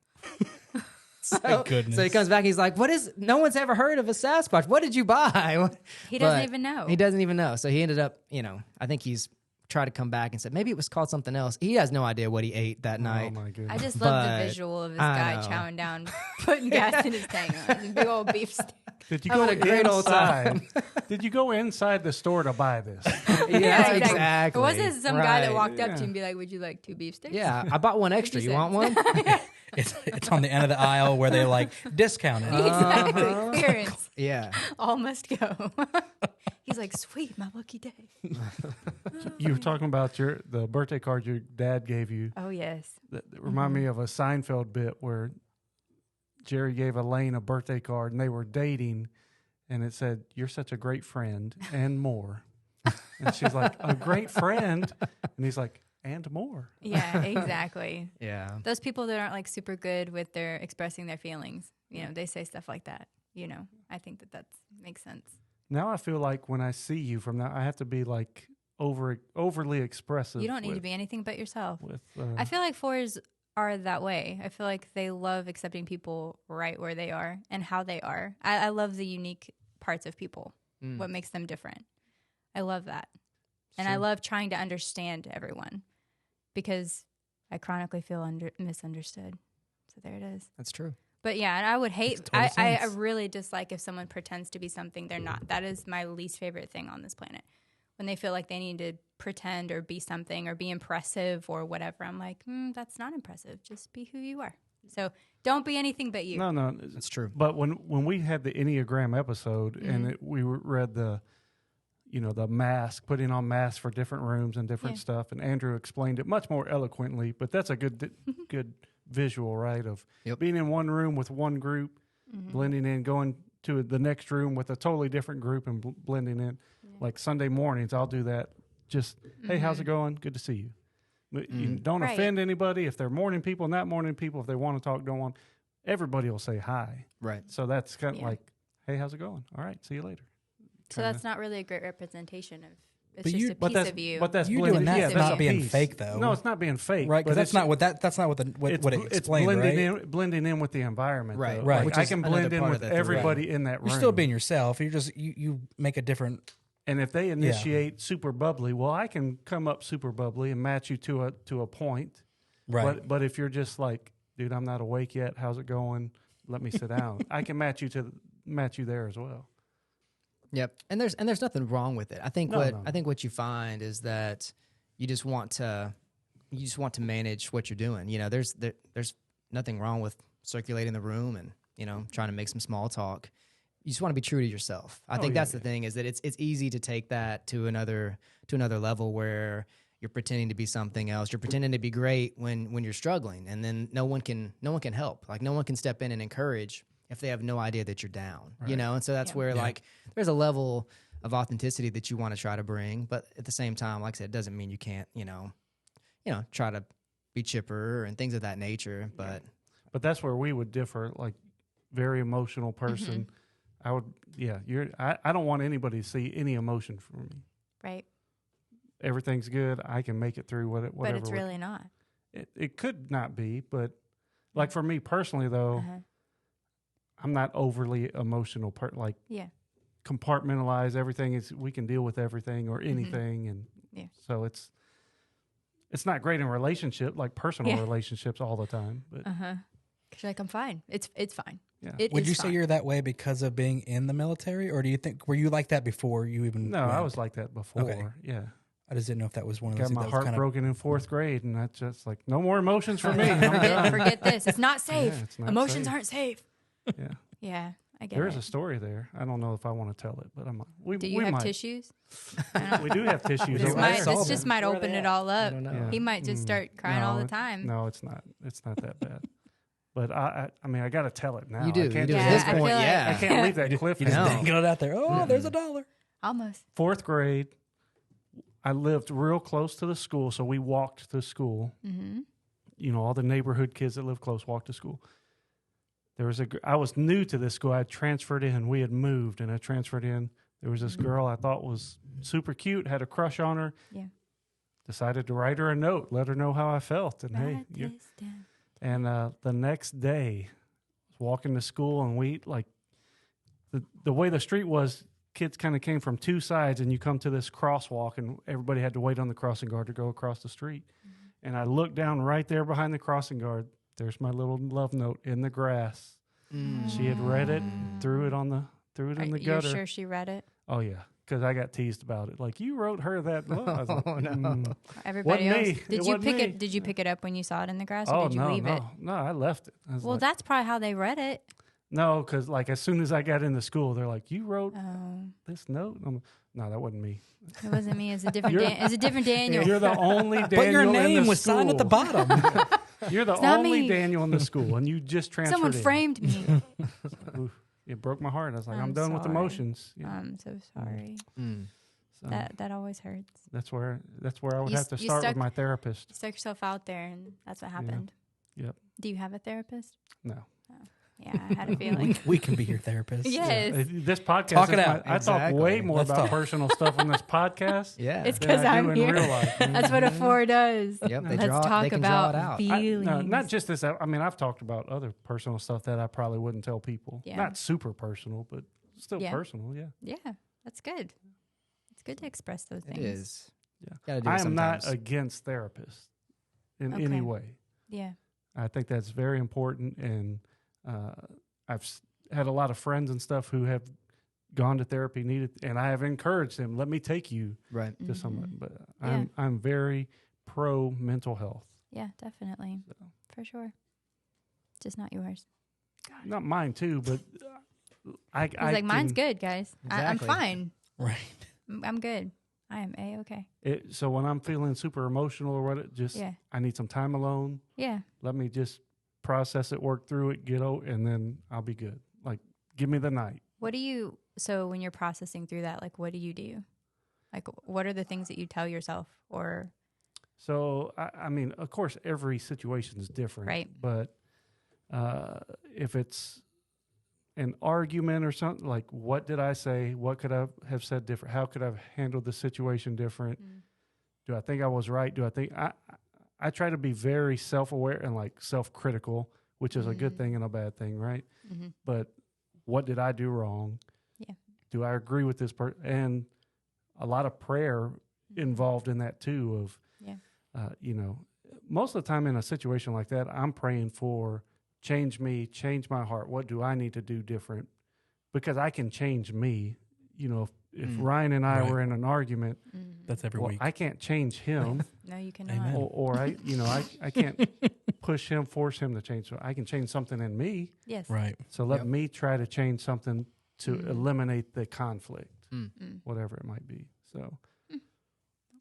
My goodness. So he comes back. He's like, no one's ever heard of a Sasquatch. What did you buy? He doesn't But even know. He doesn't even know. So he ended up, I think he's tried to come back and said, maybe it was called something else. He has no idea what he ate that Oh night. my I goodness. just love But the visual of this I guy know. chowing down, putting gas in his tank on his big old beef stick. Did you I go had a great old inside? Did you go inside the store to buy this? Yeah, exactly. Or was it some guy that Right. walked up Yeah. to you and be like, would you like 2 beef sticks? Yeah, I bought one extra. you You say? want one? It's on the end of the aisle where they like discount it. Exactly. Clearance. Yeah. All must go. He's like, sweet, my lucky day. You were talking about the birthday card your dad gave you. Oh, yes. That remind me of a Seinfeld bit where Jerry gave Elaine a birthday card and they were dating, and it said, "You're such a great friend," and more. And she's like, "A great friend," and he's like, "And more." Yeah, exactly. Yeah. Those people that aren't like super good with their expressing their feelings, they say stuff like that. I think that makes sense. Now I feel like when I see you from now, I have to be like overly expressive. You don't need to be anything but yourself. With, I feel like fours are that way. I feel like they love accepting people right where they are and how they are. I love the unique parts of people, what makes them different. I love that. And I Sure. love trying to understand everyone because I chronically feel misunderstood. So there it is. That's true. But yeah, and I would hate, Makes total I sense. really dislike if someone pretends to be something they're not. That is my least favorite thing on this planet. When they feel like they need to pretend or be something or be impressive or whatever, I'm like, that's not impressive. Just be who you are. So don't be anything but you. no, That's true. But when we had the Enneagram episode Mm-hmm. and we read the mask, putting on masks for different rooms and different Yeah. stuff, and Andrew explained it much more eloquently. But that's a good visual, right? Of Yep. being in one room with one group, Mm-hmm. blending in, going to the next room with a totally different group and blending in. Like Sunday mornings, I'll do that. Just, hey, how's it going? Good to see you. But you don't Mm-hmm. Right. offend anybody. If they're morning people, not morning people, if they want to talk, don't want, everybody will say hi. Right. So that's kind of Yeah. like, hey, how's it going? All right, see you later. So that's not really a great representation of It's But just you- a but piece of you. But that's You blended, doing that yeah, is that's not a being piece. fake, though. No, it's not being fake, Right, because but that's not what what it it's explained, blending right? in, blending in with the environment, Right, though. right. Like, Which I is can another blend in part of with the everybody in that room. You're still being yourself. You're just you make a different. And if they initiate super bubbly, well, I can come up super bubbly and match you to a point. Right. But if you're just like, dude, I'm not awake yet. How's it going? Let me sit down. I can match you there as well. Yep. And there's nothing wrong with it. I think No. I think what you find is that you just want to manage what you're doing. You know, there's nothing wrong with circulating the room and, you know, trying to make some small talk. You just want to be true to yourself. I think that's the thing, is that it's easy to take that to another level where you're pretending to be something else. You're pretending to be great when you're struggling, and then no one can help. Like, no one can step in and encourage if they have no idea that you're down, you know? And so that's where like there's a level of authenticity that you want to try to bring, but at the same time, like I said, it doesn't mean you can't, you know, try to be chipper and things of that nature. But that's where we would differ. Like, very emotional person. I would, I don't want anybody to see any emotion from me. right. Everything's good. I can make it through whatever. But it's really not. It could not be, but like for me personally, though, I'm not overly emotional. Like, Yeah. compartmentalize everything. We can deal with everything or anything, and so it's not great in relationship, like personal relationships all the time. But Because like, I'm fine. It's fine. yeah, Would is you say fine. you're that way because of being in the military, or do you think were you like that before you even? no, I went? was like that before. Okay. Yeah, I just didn't know if that was one of got those. my things that heart was kind broken in 4th grade, and that's just like, no more emotions for me. I'm done. Forget this. It's not safe. Yeah, it's not Emotions safe. aren't safe. Yeah, Yeah, I get there is it. a story there. I don't know if I want to tell it, but Do you we have might. tissues? We do have tissues. This over might. there. This just might Where are open they it at? all up. don't know. Yeah. He might just start crying all the time. No, it's not. It's not that bad. But I mean, I got to tell it now. You do. I can't You do. just- At this I point, feel like- yeah. I can't leave that cliff. You just No. dangle it out there. Oh, there's $1. Almost. 4th grade, I lived real close to the school, so we walked to school. Mm-hmm. You know, all the neighborhood kids that live close walked to school. I was new to this school. I transferred in. We had moved, and I transferred in. There was this girl I thought was super cute, had a crush on her. Yeah. Decided to write her a note, let her know how I felt. And hey, Write this down. and the next day, I was walking to school, and we, like, the way the street was, kids kind of came from two sides, and you come to this crosswalk, and everybody had to wait on the crossing guard to go across the street. And I looked down right there behind the crossing guard. There's my little love note in the grass. She had read it, threw it in the You're gutter. sure she read it? Oh yeah, because I got teased about it. Like, you wrote her that. I was like, Oh, no. Everybody Wasn't else. me. Did It you wasn't pick me. it? Did you pick it up when you saw it in the grass, or Oh did you no, leave it? no, I left it. I was Well, like, that's probably how they read it. no, because like as soon as I got into school, they're like, "You wrote Oh, this note?" No, that wasn't me. it wasn't me. It's a different. It's a different Daniel. You're the only Daniel But your in name the was signed at the school. bottom. You're the not only me. Daniel in the school, and you just transferred Someone in. framed me. Oof, it broke my heart. I was like, I'm I'm done with sorry. emotions. Yeah, I'm so sorry. so That always hurts. that's where I would You have to s- you start stuck- with my therapist. You stuck yourself out there, and that's what happened. Yep. Do you have a therapist? No. Yeah, I had a feeling. we can be your therapist. Yes. This podcast. Talk it is out. I talk Exactly. way more Let's about talk. personal stuff on this podcast. Yeah. It's than because I do I'm in here. real life. That's what a 4 does. Yep. They Let's draw. talk They can draw about it out. feelings. No, not just this. I mean, I've talked about other personal stuff that I probably wouldn't tell people. Yeah. Not super personal, but still Yeah. personal. Yeah. Yeah, that's good. It's good to express those It things. is. Yeah. Gotta do it I am not sometimes. against therapists in Okay. any way. Yeah. I think that's very important, and I've had a lot of friends and stuff who have gone to therapy, and I have encouraged them. Let me take you Right. to someone, but Yeah. I'm very pro mental health. Yeah, definitely. So. For sure. Just not yours. Not mine too, but I He's like, mine's can- good, guys. I'm Exactly. fine. Right. I'm good. I am A-okay. So when I'm feeling super emotional or what, Yeah. I need some time alone. Yeah. Let me just process it, work through it, and then I'll be good. Like, give me the night. What do you, so when you're processing through that, like, what do you do? Like, what are the things that you tell yourself or, So, I mean, of course, every situation is different. Right. But if it's an argument or something, like what did I say? What could I have said different? How could I have handled the situation different? Do I think I was right? Do I think I try to be very self-aware and like self-critical, which is a good thing and a bad thing, right? But what did I do wrong? Yeah. Do I agree with this person? And a lot of prayer involved in that too. Of you know, most of the time in a situation like that, I'm praying for change me, change my heart. What do I need to do different? Because I can change me. You know, if Ryan and I were in an argument, That's every week. I can't change him. No, you cannot. Amen. or I can't push him, force him to change. So I can change something in me. Yes. Right. So let me try to change something to eliminate the conflict, whatever it might be. So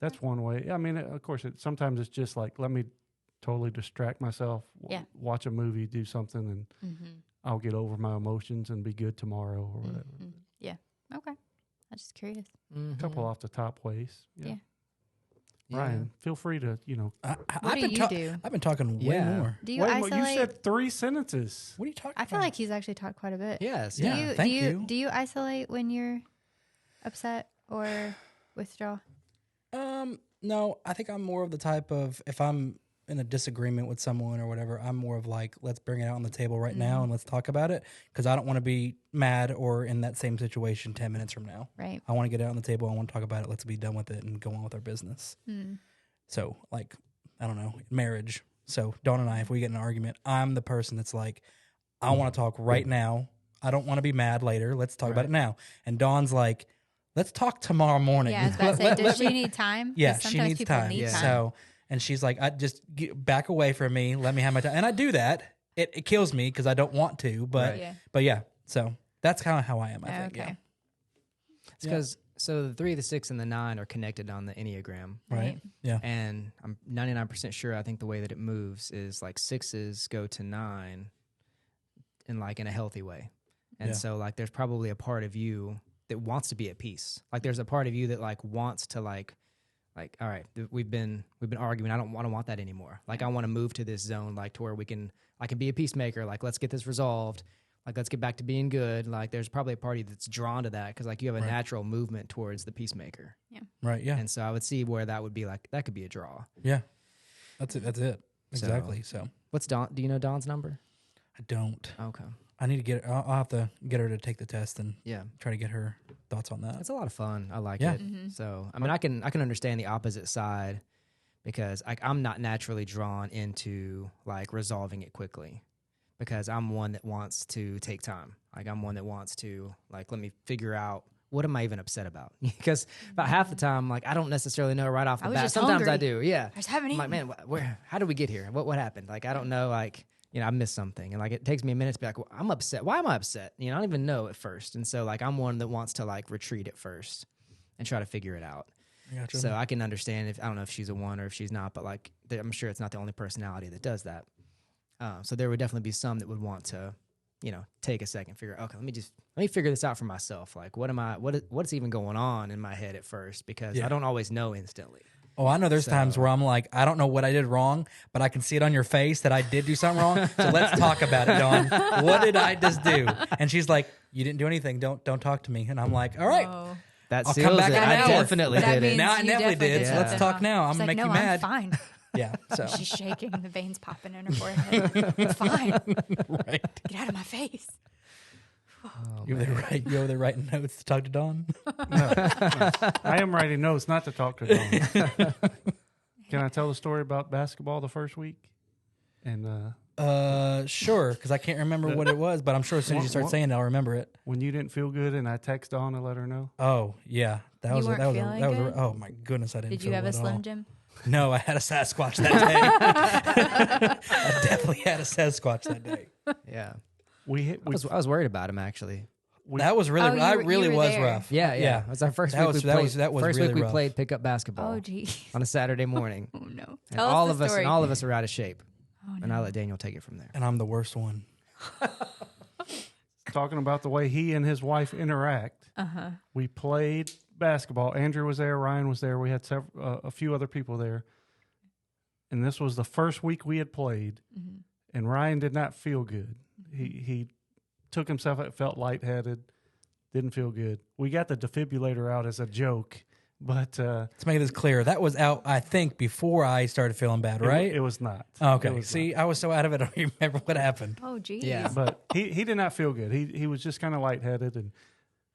that's one way. I mean, of course, sometimes it's just like, let me totally distract myself, watch a movie, do something, and I'll get over my emotions and be good tomorrow or whatever. Yeah. Okay. I'm just curious. A couple off the top ways. Yeah. Ryan, feel free to, What do you do? I've been talking way more. Do you Wait, isolate? you said 3 sentences. What are you talking I about? feel like he's actually talked quite a bit. Yes. Do Yeah. you, Thank do you, you. do you isolate when you're upset or withdraw? No, I think I'm more of the type of, if I'm in a disagreement with someone or whatever, I'm more of like, let's bring it out on the table right now and let's talk about it, because I don't want to be mad or in that same situation 10 minutes from now. Right. I want to get it on the table. I want to talk about it. Let's be done with it and go on with our business. So, like, I don't know, marriage. So, Dawn and I, if we get in an argument, I'm the person that's like, I want to talk right now. I don't want to be mad later. Let's talk about it now. And Dawn's like, let's talk tomorrow morning. Yeah, I was about to say, does she need time? 'Cause Yeah, she sometimes needs people time. need time. So, and she's like, I just back away from me. Let me have my time. And I do that. It kills me because I don't want to. But, Right. but yeah. So that's kind of how I am, I think. Okay. Yeah. It's because so the 3, the 6, and the 9 are connected on the Enneagram. Right. Yeah. And I'm 99% sure I think the way that it moves is like 6s go to 9 in like in a healthy way. And so like there's probably a part of you that wants to be at peace. Like there's a part of you that like wants to like all right, we've been arguing. I don't want that anymore. Like I want to move to this zone like to where I can be a peacemaker. Like let's get this resolved. Like let's get back to being good. Like there's probably a party that's drawn to that because like you have a natural movement towards the peacemaker. Yeah. Right. Yeah. And so I would see where that would be like that could be a draw. Yeah. That's it. That's it. Exactly. So What's Dawn? Do you know Dawn's number? I don't. Okay. I need to get. I'll have to get her to take the test and Yeah. try to get her thoughts on that. It's a lot of fun. I like Yeah. it. So I mean, I can understand the opposite side because I'm not naturally drawn into like resolving it quickly because I'm one that wants to take time. Like I'm one that wants to like let me figure out what am I even upset about because about half the time like I don't necessarily know right off the was bat. just Sometimes I hungry. do. Yeah. I just haven't I'm like, eaten. man, where? How did we get here? What happened? Like I don't know. Like. I missed something. And like, it takes me a minute to be like, well, I'm upset. Why am I upset? I don't even know at first. And so like, I'm one that wants to like retreat at first and try to figure it out. Gotcha. So I can understand I don't know if she's a 1 or if she's not, but like, I'm sure it's not the only personality that does that. So there would definitely be some that would want to, take a second, figure, okay, let me figure this out for myself. Like, what's even going on in my head at first? Because I don't always know instantly. Oh, I know there's times where I'm like, I don't know what I did wrong, but I can see it on your face that I did do something wrong. So let's talk about it, Dawn. What did I just do? And she's like, you didn't do anything. Don't talk to me. And I'm like, all right. Oh. That I'll seals come back it. in an I hour. definitely That did it. means Now I you definitely did. did So let's something talk wrong. now. I'm She's gonna like, make no, you mad. I'm fine. Yeah. So She's shaking, the veins popping in her forehead. I'm fine. right. Get out of my face. You over there writing notes to talk to Dawn? I am writing notes not to talk to Dawn. Can I tell the story about basketball the first week? And Sure, because I can't remember what it was, but I'm sure as soon as you start saying it, I'll remember it. when you didn't feel good, and I text Dawn to let her know. Oh yeah, that You was weren't feeling good? oh my goodness, I didn't. Did you feel have a well at all. Slim Jim? No, I had a Sasquatch that day. I definitely had a Sasquatch that day. Yeah. We I was worried about him actually. That was really, Oh, you I were- really you were was there. rough. Yeah. It was our first That week. was- We that played, was- that was first really week we rough. played pickup basketball Oh, geez. on a Saturday morning. Oh, no. And Tell all us of the us story. and all of us are out of shape. Oh, And I let Daniel take it from there. And I'm the worst one. talking about the way he and his wife interact. We played basketball. Andrew was there. Ryan was there. We had a few other people there. And this was the first week we had played. And Ryan did not feel good. He took himself out, felt lightheaded, didn't feel good. We got the defibrillator out as a joke, but Let's make this clear. That was out, I think, before I started feeling bad, right? it was not. Okay. It was See, I was so out of it, I don't remember what happened. Oh, geez. Yeah. but he did not feel good. He was just kind of lightheaded. And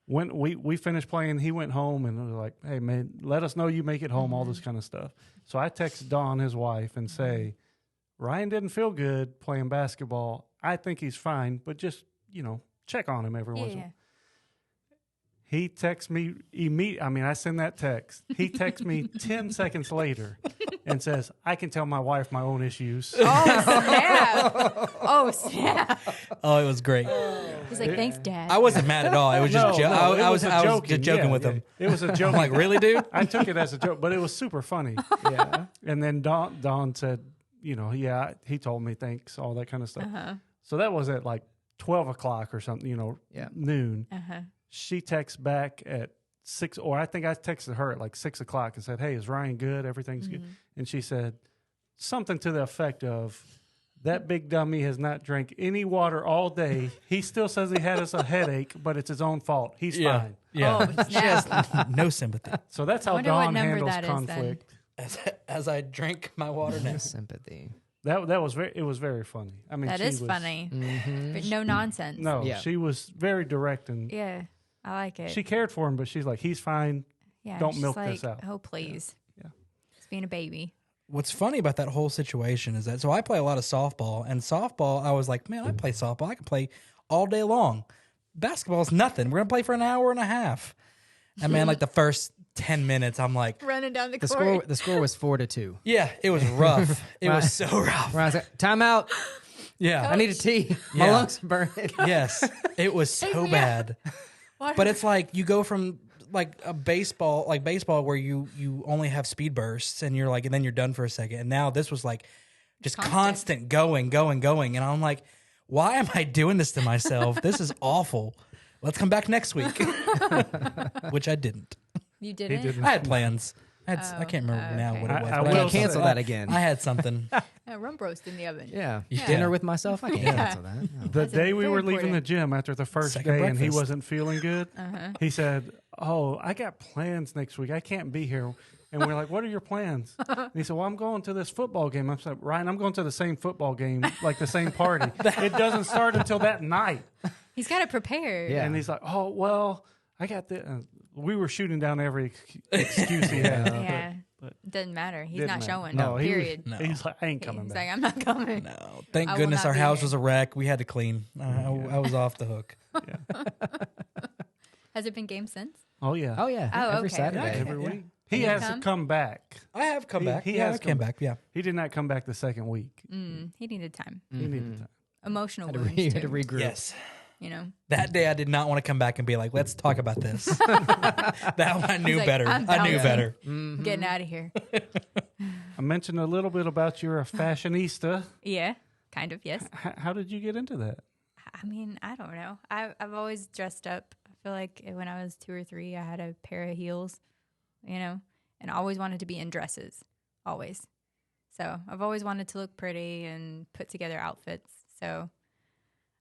when we finished playing, he went home and was like, "Hey man, let us know you make it home." All this kind of stuff. So I text Dawn, his wife, and say, "Ryan didn't feel good playing basketball. I think he's fine, but just check on him every once in a Yeah. while." He texts me I send that text. He texts me 10 seconds later and says, "I can tell my wife my own issues." Oh, snap. Oh, snap. Oh, it was great. He's like, thanks, Dad. I wasn't mad at all. It was just I was just joking with him. It was a joke. I'm like, really, dude? I took it as a joke, but it was super funny. Yeah. And then Dawn said, yeah, he told me thanks, all that kind of stuff. Uh-huh. So that was at like 12 o'clock or something, Yeah. noon. Uh-huh. She texts back at 6, or I think I texted her at like 6 o'clock and said, "Hey, is Ryan good? Everything's good." And she said something to the effect of, "That big dummy has not drank any water all day. He still says he had us a headache, but it's his own fault. He's fine." Yeah. Oh, She has snap. no sympathy. So that's how wonder what Dawn number handles that is then. conflict. As I drink my water now. Sympathy. That was it was very funny. I mean, That she is was, funny. Mm-hmm. But no nonsense. No, Yeah. she was very direct, and Yeah. I like it. she cared for him, but she's like, "He's fine." yeah, don't she's milk like, this out. Oh, please. Yeah. He's being a baby. What's funny about that whole situation is that, so I play a lot of softball, and softball, I was like, man, I play softball. I can play all day long. Basketball is nothing. We're going to play for an hour and a half. And man, like the first 10 minutes, I'm like, Running down the The score was 4-2. yeah, it was rough. It was so rough. Where I was like, timeout. Yeah. I need a tea. My Yeah. lungs are burning. Yes. It was so me bad. But it's like you go from like a baseball where you only have speed bursts and you're like, and then you're done for a second. And now this was like just constant going. And I'm like, why am I doing this to myself? This is awful. Let's come back next week. Which I didn't. You didn't? didn't. I had plans. I can't remember now okay. what it was. I but will Can't say- cancel that again. I had something. Rump roast in the oven. Yeah. Yeah. Dinner with myself. I can't Yeah. cancel that. No. The That's day we very were leaving the important. gym after the first Second day and he breakfast. wasn't feeling good, Uh-huh. he said, "Oh, I got plans next week. I can't be here." And we're like, "What are your plans?" And he said, "Well, I'm going to this football game." I said, "Ryan, I'm going to the same football game, like the same party. It doesn't start until that night." He's got to prepare. Yeah. And he's like, "Oh, well, I got the." We were shooting down every excuse he had. Yeah. but Doesn't matter. He's didn't not matter. showing. No, he was- period. No. He's like, "I ain't coming He's back." like, I'm not coming. No. Thank I will goodness not our be house here. was a wreck. We had to clean. I was off the hook. Has it been game since? Oh yeah. Oh, yeah. Oh, Every okay. Saturday. Yeah, Okay. every Yeah. week. He you has come? to come back. I have come back. He Yeah, has I came back. Yeah. He did not come back the second week. He needed time. He needed time. Emotional Had to, wounds, re- had to too, regroup. Yes. you know? That day I did not want to come back and be like, let's talk about this. That one I knew like, better. I'm I knew bouncing. better. I'm getting out of here. I mentioned a little bit about you're a fashionista. Yeah, kind of, yes. How did you get into that? I mean, I don't know. I've always dressed up. I feel like when I was 2 or 3, I had a pair of heels, and I always wanted to be in dresses, always. So I've always wanted to look pretty and put together outfits. So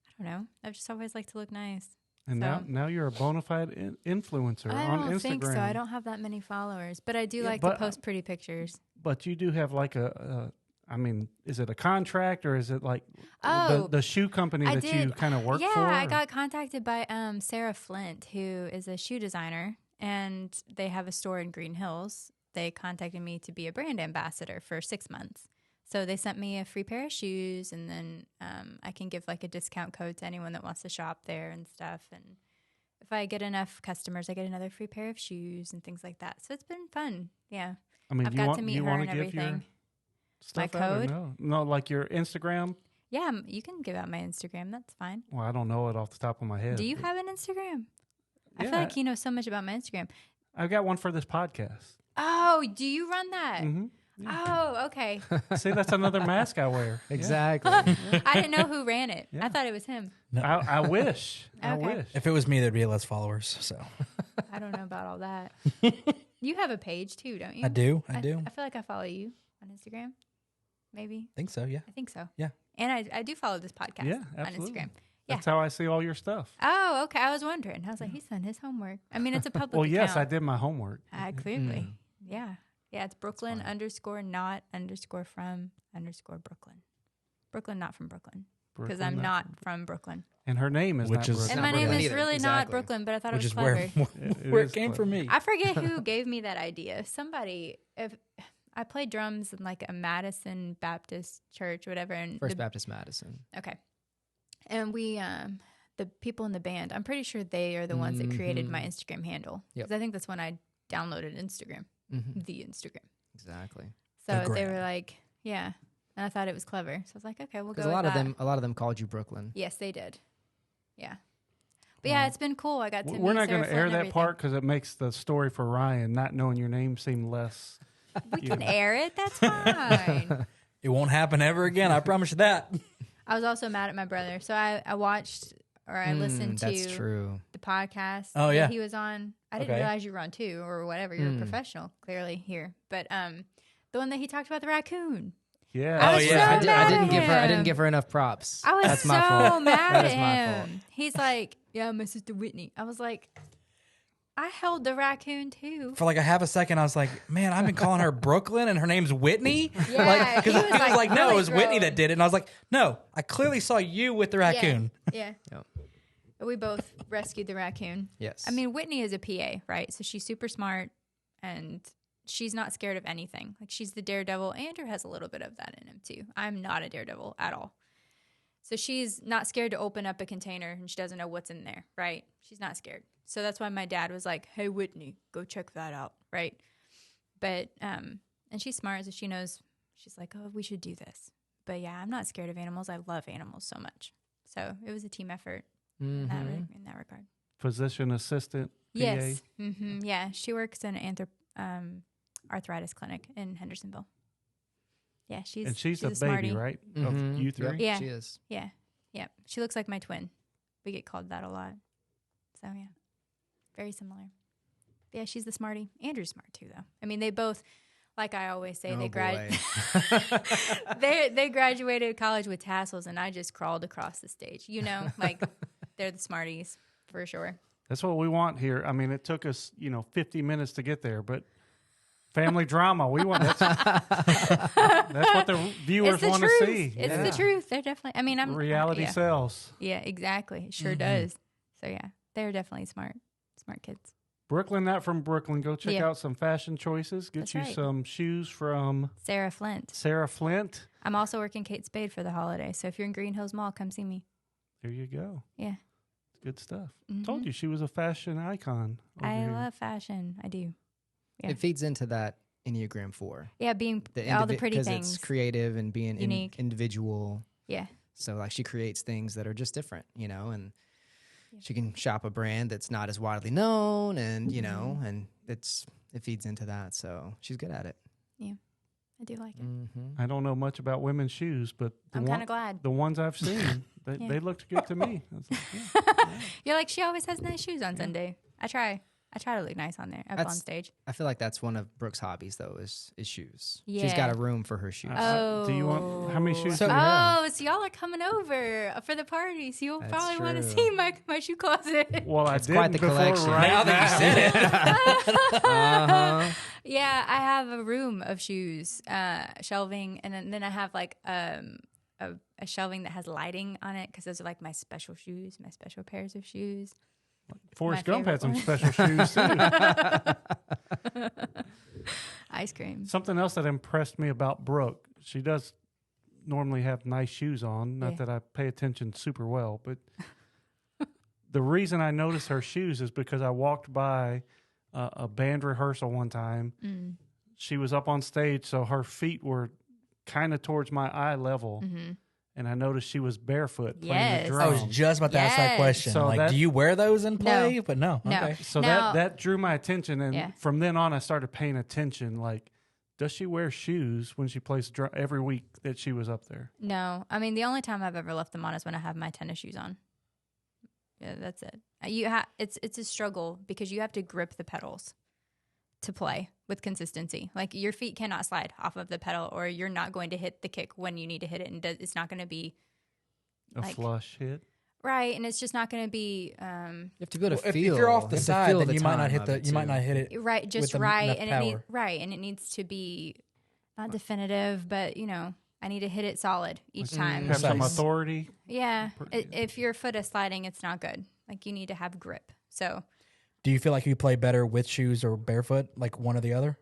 I don't know. I've just always liked to look nice. And So- now you're a bona fide influencer I on don't Instagram. think so. I don't have that many followers, but I do Yeah, like but, to post pretty pictures. But you do have like I mean, is it a contract or is it like Oh, the shoe company I that you did. kind of work Yeah, for? I got contacted by Sarah Flint, who is a shoe designer, and they have a store in Green Hills. They contacted me to be a brand ambassador for 6 months. So they sent me a free pair of shoes, and then I can give like a discount code to anyone that wants to shop there and stuff. And if I get enough customers, I get another free pair of shoes and things like that. So it's been fun. Yeah, I mean, I've do you got want, to do meet you her want and to give your everything. stuff My out or code? no, like your Instagram. Yeah, you can give out my Instagram. That's fine. Well, I don't know it off the top of my head. Do you but have an Instagram? I Yeah, feel like you know so much about my Instagram. I've got one for this podcast. Oh, do you run that? hmm Oh, okay. See, that's another mask I wear. Yeah. Exactly. I didn't know who ran it. Yeah. I thought it was him. I wish. I Okay. wish. If it was me, there'd be less followers. So I don't know about all that. You have a page too, don't you? I do. I do. I feel like I follow you on Instagram. Maybe. think so. Yeah. I think so. Yeah. And I do follow this podcast Yeah, on absolutely. Instagram. Yeah. That's how I see all your stuff. Oh, okay. I was wondering. I was like, he's done his homework. I mean, it's a public Well, yes, I account. did my homework. Clearly. Yeah. Yeah, it's Brooklyn fine. _not_from_Brooklyn. Brooklyn, not from Brooklyn. Because Brooklyn, I'm not from Brooklyn. And her name is Which not is- Brooklyn. And not my name Brooklyn is either. really not Exactly. Brooklyn, but I thought Which it was is clever. where is it came clever. from me. I forget who gave me that idea. Somebody, if I played drums in like a Madison Baptist church, whatever. And First Baptist Madison. Okay. And we, the people in the band, I'm pretty sure they are the ones that created my Instagram handle. Yep. Because I think that's when I downloaded Instagram, the Instagram. Exactly. So The they gram. were like, yeah. And I thought it was clever. So I was like, okay, we'll go Because with a lot that. of them called you Brooklyn. Yes, they did. Yeah. But yeah, it's been cool. I got to We're meet not Sarah going to Flynn air and that everything. part because it makes the story for Ryan not knowing your name seem less. We can air it. That's fine. It won't happen ever again. I promise you that. I was also mad at my brother. So I watched or I listened to That's true. the podcast Oh, yeah. that he was on. I didn't Okay. realize you were on too or whatever. You're a professional, clearly, here. But the one that he talked about the raccoon. Yeah. I Oh, was yeah. so mad at I didn't him. give her enough props. I was That's so my fault. mad That at is my fault. him. He's like, yeah, my sister Whitney. I was like, I held the raccoon too. For like a half a second, I was like, man, I've been calling her Brooklyn and her name's Whitney. Yeah, Because he he was like, no, really it was Whitney grown. that did it. And I was like, no, I clearly saw you with the raccoon. Yeah. Yep. We both rescued the raccoon. Yes. I mean, Whitney is a PA, right? So she's super smart and she's not scared of anything. Like she's the daredevil. Andrew has a little bit of that in him too. I'm not a daredevil at all. So she's not scared to open up a container and she doesn't know what's in there, right? She's not scared. So that's why my dad was like, hey, Whitney, go check that out, right? But, and she's smart, so she knows, she's like, oh, we should do this. But yeah, I'm not scared of animals. I love animals so much. So it was a team effort in that regard. Physician assistant. PA. Yes. Yeah, she works in an arthritis clinic in Hendersonville. Yeah, And she's a a baby, smarty. right? Mhm. Of you three? Yep, Yeah. she is. Yeah, yeah. She looks like my twin. We get called that a lot. So yeah, very similar. But yeah, she's the smarty. Andrew's smart too, though. I mean, they both, like I always say, Oh, they boy. they graduated college with tassels, and I just crawled across the stage. You know, like they're the smarties for sure. That's what we want here. I mean, it took us, 50 minutes to get there, but family drama. We want that's what the viewers It's the want to truth. see. It's Yeah. the truth. They're definitely. I mean, I'm Reality yeah. sells. Yeah, exactly. It sure does. So yeah, they're definitely smart kids. Brooklyn, not from Brooklyn. Go check Yeah. out some fashion choices. Get That's you right. some shoes from Sarah Flint. Sarah Flint. I'm also working Kate Spade for the holiday, so if you're in Green Hills Mall, come see me. There you go. Yeah, Good stuff. Told you she was a fashion icon. over I here. love fashion. I do. Yeah. It feeds into that Enneagram 4. Yeah, being all the pretty 'cause things. It's creative and being Unique. individual. Yeah, So like she creates things that are just different, and she can shop a brand that's not as widely known, and and it feeds into that. So she's good at it. I do like it. I don't know much about women's shoes, but I'm kind of glad. the ones I've seen, Yeah. they looked good to me. I was like, yeah. You're like, she always has nice shoes on Sunday. I try to look nice on there, up on That's- stage. I feel like that's one of Brooke's hobbies, though, is shoes. She's Yeah. got a room for her shoes. Oh. Do you want how many shoes So- do you have? Oh, so y'all are coming over for the party, so you'll That's probably want to true. see my shoe closet. Well, I It's didn't quite the before collection. right Now that you said it. Uh-huh. Yeah, I have a room of shoes, shelving, and then I have like a shelving that has lighting on it because those are like my special shoes, my special pairs of shoes. Forrest my Gump had some favorite special shoes too. Ice cream. Something else that impressed me about Brooke, she does normally have nice shoes on. Not Yeah. that I pay attention super well, but the reason I noticed her shoes is because I walked by a band rehearsal one time. She was up on stage, so her feet were kind of towards my eye level. And I noticed she was barefoot playing Yes. the I was drums. just about to ask that Yes. question. So like, that- do you wear those in play? No. But no. No. Okay. So Now- that drew my attention, and Yeah. from then on, I started paying attention. Like, does she wear shoes when she plays every week that she was up there? No, I mean the only time I've ever left them on is when I have my tennis shoes on. Yeah, that's it. It's a struggle because you have to grip the pedals to play with consistency. Like your feet cannot slide off of the pedal, or you're not going to hit the kick when you need to hit it, and it's not going to be A Like- flush hit. Right, and it's just not going to be You have to be able to If feel. you're off the you have to side, feel then the you might not time hit of the it, you might too. not hit it right, just with right, enough and power. and it needs to be not definitive, but I need to hit it solid each time. Have some Precise. authority. Yeah, Pretty- if your foot is sliding, it's not good. Like you need to have grip. So Do you feel like you play better with shoes or barefoot, like one or the other?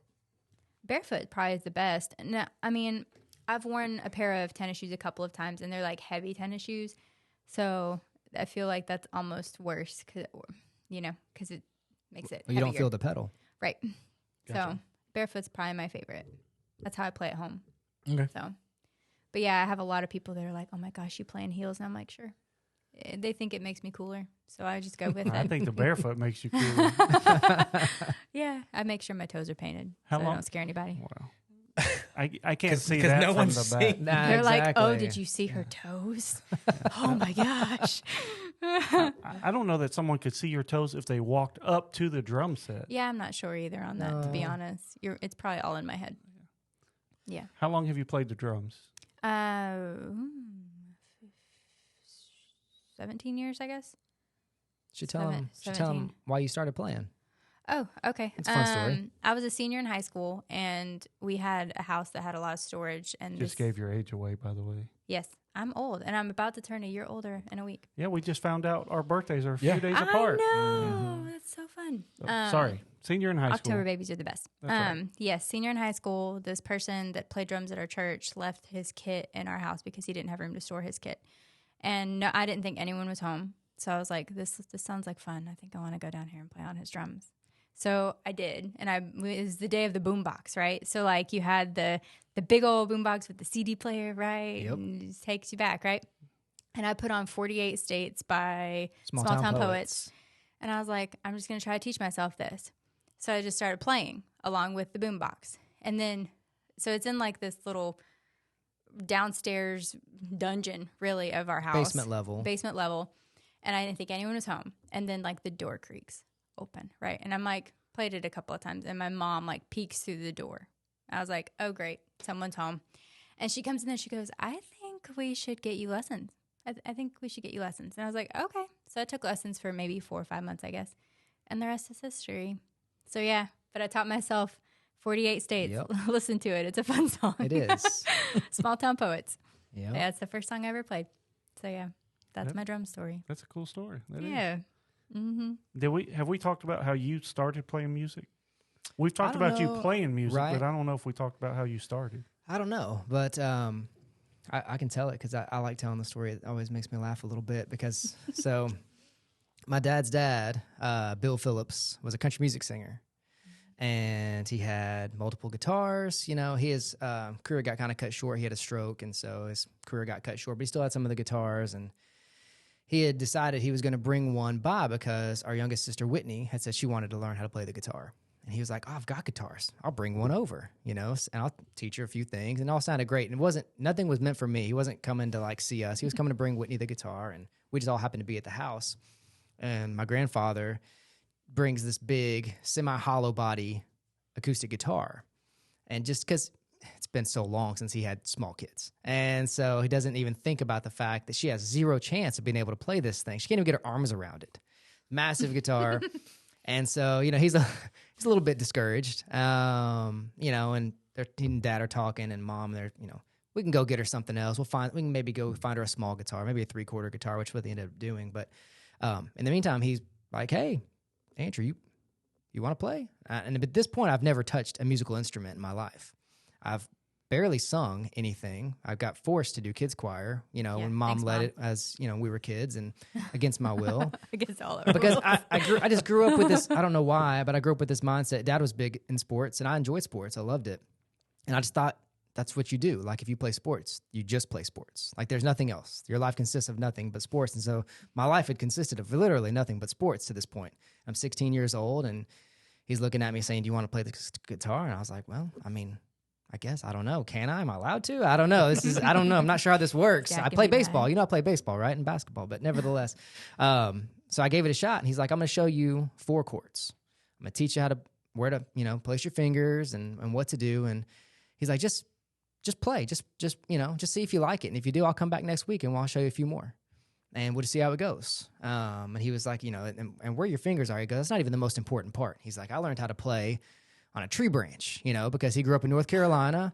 barefoot probably is the best. No, I mean, I've worn a pair of tennis shoes a couple of times, and they're like heavy tennis shoes. So I feel like that's almost worse because it makes it You don't heavier. feel the pedal. Right. Gotcha. So barefoot's probably my favorite. That's how I play at home. Okay. So, but yeah, I have a lot of people that are like, "Oh my gosh, you play in heels?" And I'm like, "Sure." They think it makes me cooler, so I just go with I it. think the barefoot makes you cool. Yeah, I make sure my toes are painted How so I long- don't scare anybody. Wow. I can't see because that no from one's the back. seen- Nah, They're like, "Oh, exactly. did you see her toes? Oh my gosh!" I don't know that someone could see your toes if they walked up to the drum set. Yeah, I'm not sure either on that. To be No. honest, it's probably all in my head. Yeah. How long have you played the drums? 17 years, I guess. Should tell them 17. why you started playing. Oh, okay. It's a fun story. I was a senior in high school, and we had a house that had a lot of storage. And Just gave your age away, by the way. Yes, I'm old, and I'm about to turn a year older in a week. Yeah, we just found out our birthdays are a few Yeah. days apart. I know. That's so fun. Oh, sorry, senior in high October school. babies are the best. That's right. Yes, senior in high school, this person that played drums at our church left his kit in our house because he didn't have room to store his kit. And no, I didn't think anyone was home. So I was like, this sounds like fun. I think I want to go down here and play on his drums. So I did. And it was the day of the boombox, right? So like you had the big old boombox with the CD player, right? Yep. And it just takes you back, right? And I put on 48 States by Small Small Town Town Poets. Poets. And I was like, I'm just going to try to teach myself this. So I just started playing along with the boombox. And then, so it's in like this little downstairs dungeon, really, of our house. Basement level. And I didn't think anyone was home. And then like the door creaks open, right? And I'm like, played it a couple of times. And my mom like peeks through the door. I was like, oh, great. Someone's home. And she comes in there. She goes, I think we should get you lessons. I think we should get you lessons. And I was like, okay. So I took lessons for maybe 4 or 5 months, I guess. And the rest is history. So yeah, but I taught myself 48 States. Yep. Listen to it. It's a fun song. It is. Small Town Poets. Yep. Yeah, it's the first song I ever played. So yeah, that's Yep. my drum story. That's a cool story. That is. Yeah. Mm-hmm. Have we talked about how you started playing music? We've talked I don't about you know, playing music, right? but I don't know if we talked about how you started. I don't know, but I can tell it because I like telling the story. It always makes me laugh a little bit because so my dad's dad, Bill Phillips, was a country music singer, and he had multiple guitars. You know, his career got kind of cut short. He had a stroke, and so his career got cut short. But he still had some of the guitars, and he had decided he was going to bring one by because our youngest sister Whitney had said she wanted to learn how to play the guitar. And he was like, oh, I've got guitars. I'll bring one over, you know, and I'll teach her a few things. And it all sounded great. And nothing was meant for me. He wasn't coming to like see us. He was coming to bring Whitney the guitar. And we just all happened to be at the house. And my grandfather brings this big semi-hollow body acoustic guitar. And just because it's been so long since he had small kids. And so he doesn't even think about the fact that she has zero chance of being able to play this thing. She can't even get her arms around it. Massive guitar. And so, you know, he's a little bit discouraged, you know, and he and dad are talking and mom, they're, you know, we can go get her something else. We can maybe go find her a small guitar, maybe a 3/4 guitar, which is what they ended up doing. But in the meantime, he's like, hey, Andrew, you want to play? And at this point, I've never touched a musical instrument in my life. I've barely sung anything. I got forced to do kids choir, you know, Yeah, when mom thanks, led Mom. it as, you know, we were kids and against my will. I guess all over. Because I just grew up with this, I don't know why, but I grew up with this mindset. Dad was big in sports and I enjoyed sports. I loved it. And I just thought that's what you do. Like if you play sports, you just play sports. Like there's nothing else. Your life consists of nothing but sports. And so my life had consisted of literally nothing but sports to this point. I'm 16 years old and he's looking at me saying, do you want to play the guitar? And I was like, well, I mean, I guess. I don't know. Can I? Am I allowed to? I don't know. I don't know. I'm not sure how this works. Jack, I give play me that. baseball. You know, I play baseball, right? And basketball, but nevertheless. So I gave it a shot and he's like, I'm going to show you 4 chords. I'm going to teach you where to, you know, place your fingers and what to do. And he's like, just play. Just, you know, just see if you like it. And if you do, I'll come back next week and I'll show you a few more. and we'll just see how it goes. And he was like, and where your fingers are, he goes, that's not even the most important part. He's like, I learned how to play on a tree branch, because he grew up in North Carolina.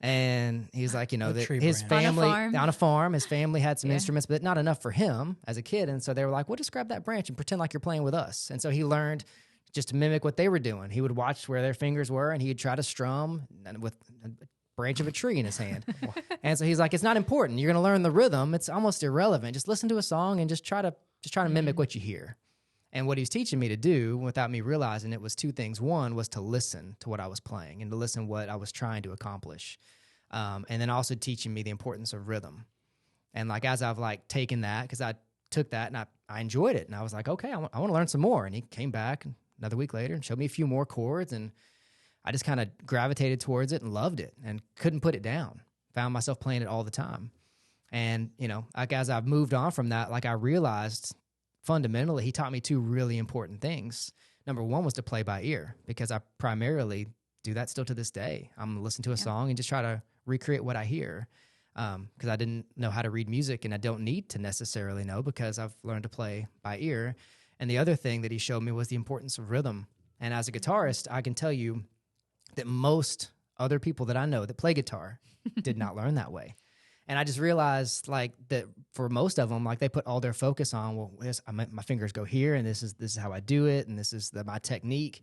And he's like, that his branch. family On a farm. his family had some instruments, but not enough for him as a kid. And so they were like, well, just grab that branch and pretend like you're playing with us. And so he learned just to mimic what they were doing. He would watch where their fingers were, and he'd try to strum with a branch of a tree in his hand. And so he's like, it's not important. You're going to learn the rhythm. It's almost irrelevant. Just listen to a song and just try to mimic what you hear. And what he's teaching me to do, without me realizing it, was two things. One was to listen to what I was playing and to listen what I was trying to accomplish. And then also teaching me the importance of rhythm. And like, as I've like taken that, because I took that and I enjoyed it. And I was like, okay, I want to learn some more. And he came back another week later and showed me a few more chords. And I just kind of gravitated towards it and loved it and couldn't put it down. Found myself playing it all the time. And, like as I've moved on from that, like I realized fundamentally, he taught me two really important things. Number one was to play by ear, because I primarily do that still to this day. I'm going to listen to a song and just try to recreate what I hear, because I didn't know how to read music, and I don't need to necessarily know because I've learned to play by ear. And the other thing that he showed me was the importance of rhythm. And as a guitarist, I can tell you that most other people that I know that play guitar did not learn that way. And I just realized like that for most of them, like they put all their focus on, well, my fingers go here, and this is how I do it, and this is my technique.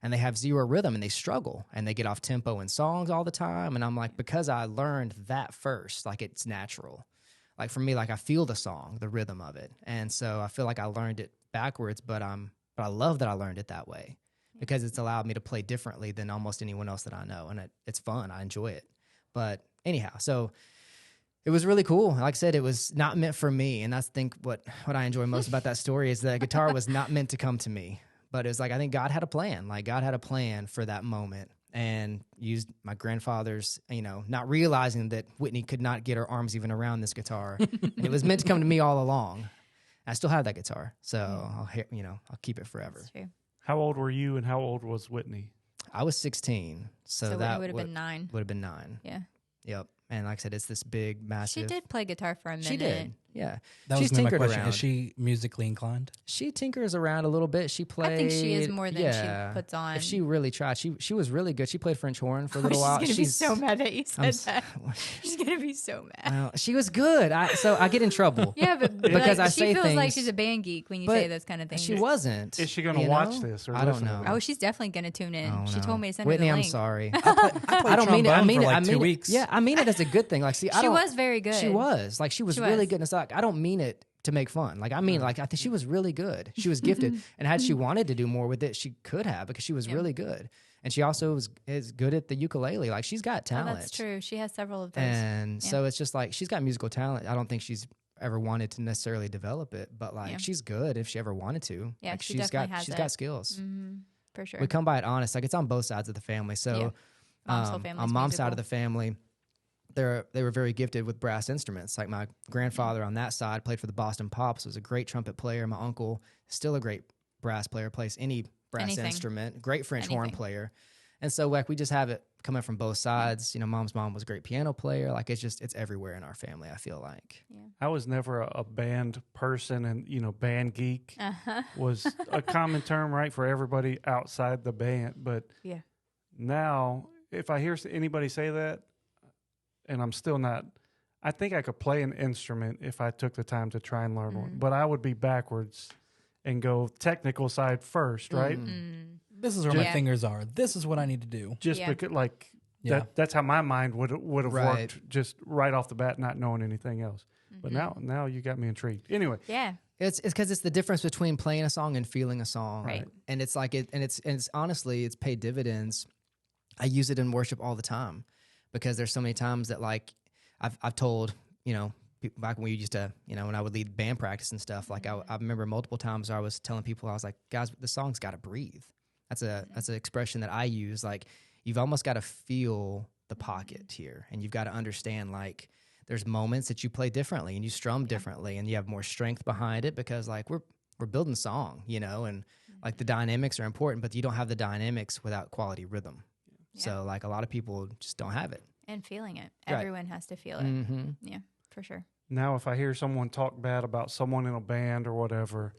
And they have zero rhythm, and they struggle, and they get off tempo in songs all the time. And I'm like, because I learned that first, like it's natural. Like for me, like I feel the song, the rhythm of it. And so I feel like I learned it backwards, but I love that I learned it that way, because it's allowed me to play differently than almost anyone else that I know. And it's fun. I enjoy it. But anyhow, so it was really cool. Like I said, it was not meant for me. And that's, I think, what I enjoy most about that story is that guitar was not meant to come to me. But it was like, I think God had a plan. Like God had a plan for that moment, and used my grandfather's, not realizing that Whitney could not get her arms even around this guitar. And it was meant to come to me all along. I still have that guitar. So I'll keep it forever. That's true. How old were you, and how old was Whitney? I was 16. So that would have been 9. Would have been 9. Yeah. Yep. And like I said, it's this big, massive. She did play guitar for a minute. She did. Yeah. That She's was my tinkered question. around. Is she musically inclined? She tinkers around a little bit. She played. I think she is more than she puts on. If she really tried, she was really good. She played French horn for a little while. She's gonna be so mad that you said that. She's gonna be so mad. Well, she was good. So I get in trouble. Yeah, but because I she say feels things, like she's a band geek when you say those kind of things. She wasn't. Is she going to watch this? Or I don't listen to know. this? Oh, she's definitely gonna tune in. Oh, she no. told me to send Whitney, her the I'm link. sorry. I don't mean it. I mean it. for like I mean 2 it. weeks. Yeah, I mean it as a good thing. Like, see, She was very good. She was like, she was She really was. good. And it's like, I don't mean it to make fun. Like, I mean, like, I think she was really good. She was gifted, and had she wanted to do more with it, she could have, because she was really good. And she also is good at the ukulele. Like, she's got Oh, talent. that's true. She has several of those. And so it's just like, she's got musical talent. I don't think she's ever wanted to necessarily develop it, but like, she's good if she ever wanted to. Yeah, like, she definitely has she's it. got skills. For sure. We come by it honest. Like, it's on both sides of the family. So Mom's whole family's on mom's side musical. of the family, they were very gifted with brass instruments. Like, my grandfather on that side played for the Boston Pops, was a great trumpet player. My uncle is still a great brass player, plays any brass Anything. instrument, great French horn Anything. player. And so like, we just have it coming from both sides. Mom's mom was a great piano player. Like, it's everywhere in our family, I feel like. I was never a band person, and band geek was a common term, right, for everybody outside the band. But now, if I hear anybody say that, and I'm still not, I think I could play an instrument if I took the time to try and learn one. But I would be backwards and go technical side first, right? This is where my fingers are. This is what I need to do. Just because, like, Yeah. that's how my mind would have Right. worked, just right off the bat, not knowing anything else. But now you got me intrigued. Anyway, Yeah. It's because it's the difference between playing a song and feeling a song. Right. And it's like it's honestly, it's paid dividends. I use it in worship all the time, because there's so many times that, like, I've told, people back when we used to, when I would lead band practice and stuff, like I remember multiple times where I was telling people, I was like, guys, the song's got to breathe. That's an expression that I use. Like, you've almost got to feel the pocket here, and you've got to understand, like, there's moments that you play differently and you strum differently, and you have more strength behind it, because like we're building song, and like the dynamics are important, but you don't have the dynamics without quality rhythm. So like, a lot of people just don't have it. And feeling it. Right. Everyone has to feel it. Mm-hmm. Yeah, for sure. Now, if I hear someone talk bad about someone in a band or whatever,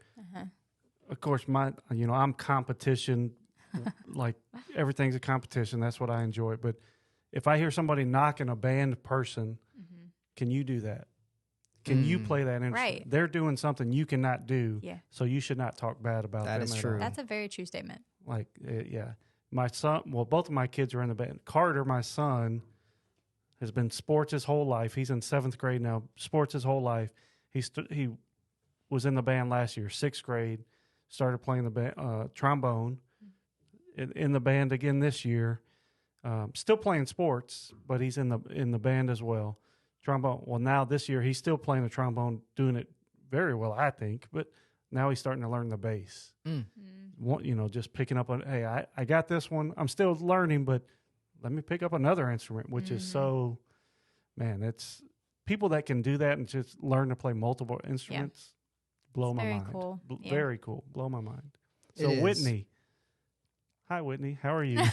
of course, I'm competition. Like everything's a competition. That's what I enjoy. But if I hear somebody knocking a band person, can you do that? Can you play that instrument? Right. They're doing something you cannot do. Yeah. So you should not talk bad about them. That is at true. all. That's a very true statement. Like, yeah. My son, both of my kids are in the band. Carter, my son, has been sports his whole life. He's in 7th grade now. Sports his whole life. He was in the band last year, 6th grade. Started playing the trombone. In the band again this year. Still playing sports, but he's in the band as well. Trombone. Well, now this year he's still playing the trombone, doing it very well, I think. But now he's starting to learn the bass. Just picking up on. Hey, I got this one. I'm still learning, but let me pick up another instrument, which is so. Man, it's people that can do that and just learn to play multiple instruments. Blow my mind. Cool. Very cool. Blow my mind. So It is. Whitney. Hi, Whitney. How are you? Do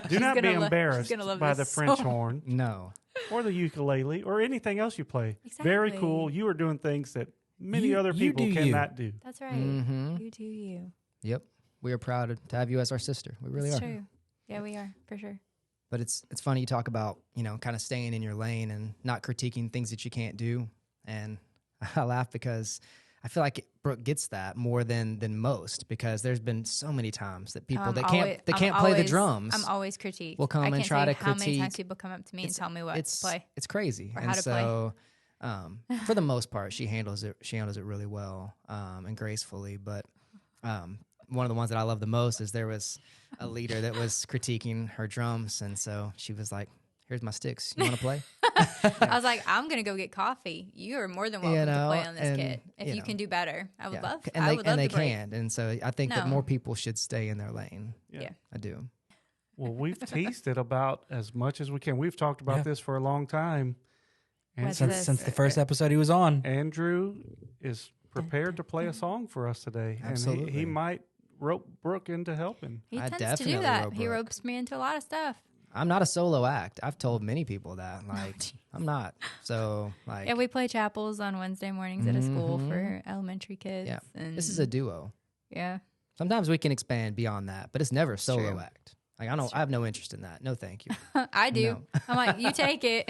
She's not be gonna lo- embarrassed she's gonna love by the this French so horn No. or the ukulele or anything else you play. Very Exactly. cool. You are doing things that many You- other you people do you. cannot do. That's right. Mm-hmm. You do you. Yep. We are proud to have you as our sister. We really It's are. true. Yeah, we are for sure. But it's funny you talk about, kind of staying in your lane and not critiquing things that you can't do. And I laugh because I feel like Brooke gets that more than most, because there's been so many times that people that can't play the drums. I'm always critiqued. will come I and can't try tell to you how many times critique. people come up to me and tell me what to play. It's crazy. Or And how to play. so for the most part, she handles it really well and gracefully. But one of the ones that I love the most is there was a leader that was critiquing her drums, and so she was like, "Here's my sticks. You want to play?" I was like, I'm gonna go get coffee. You are more than welcome to play on this and, kit. If you know. can do better, I would love. And I they would love and they to break. can. And so I think that No. more people should stay in their lane. Yeah. I do. Well, we've teased it about as much as we can. We've talked about Yeah. this for a long time. And What's since this? since the first episode he was on. Andrew is prepared to play a song for us today. And Absolutely. he might rope Brooke into helping. He I tends to definitely do that. rope He Brooke. ropes me into a lot of stuff. I'm not a solo act. I've told many people that. Like, I'm not. So, like, Yeah, we play chapels on Wednesday mornings at a school for elementary kids. yeah. And This is a duo. yeah. Sometimes we can expand beyond that, but it's never solo true. act. Like, I have no interest in that. No, thank you. I do. No. I'm like, you take it.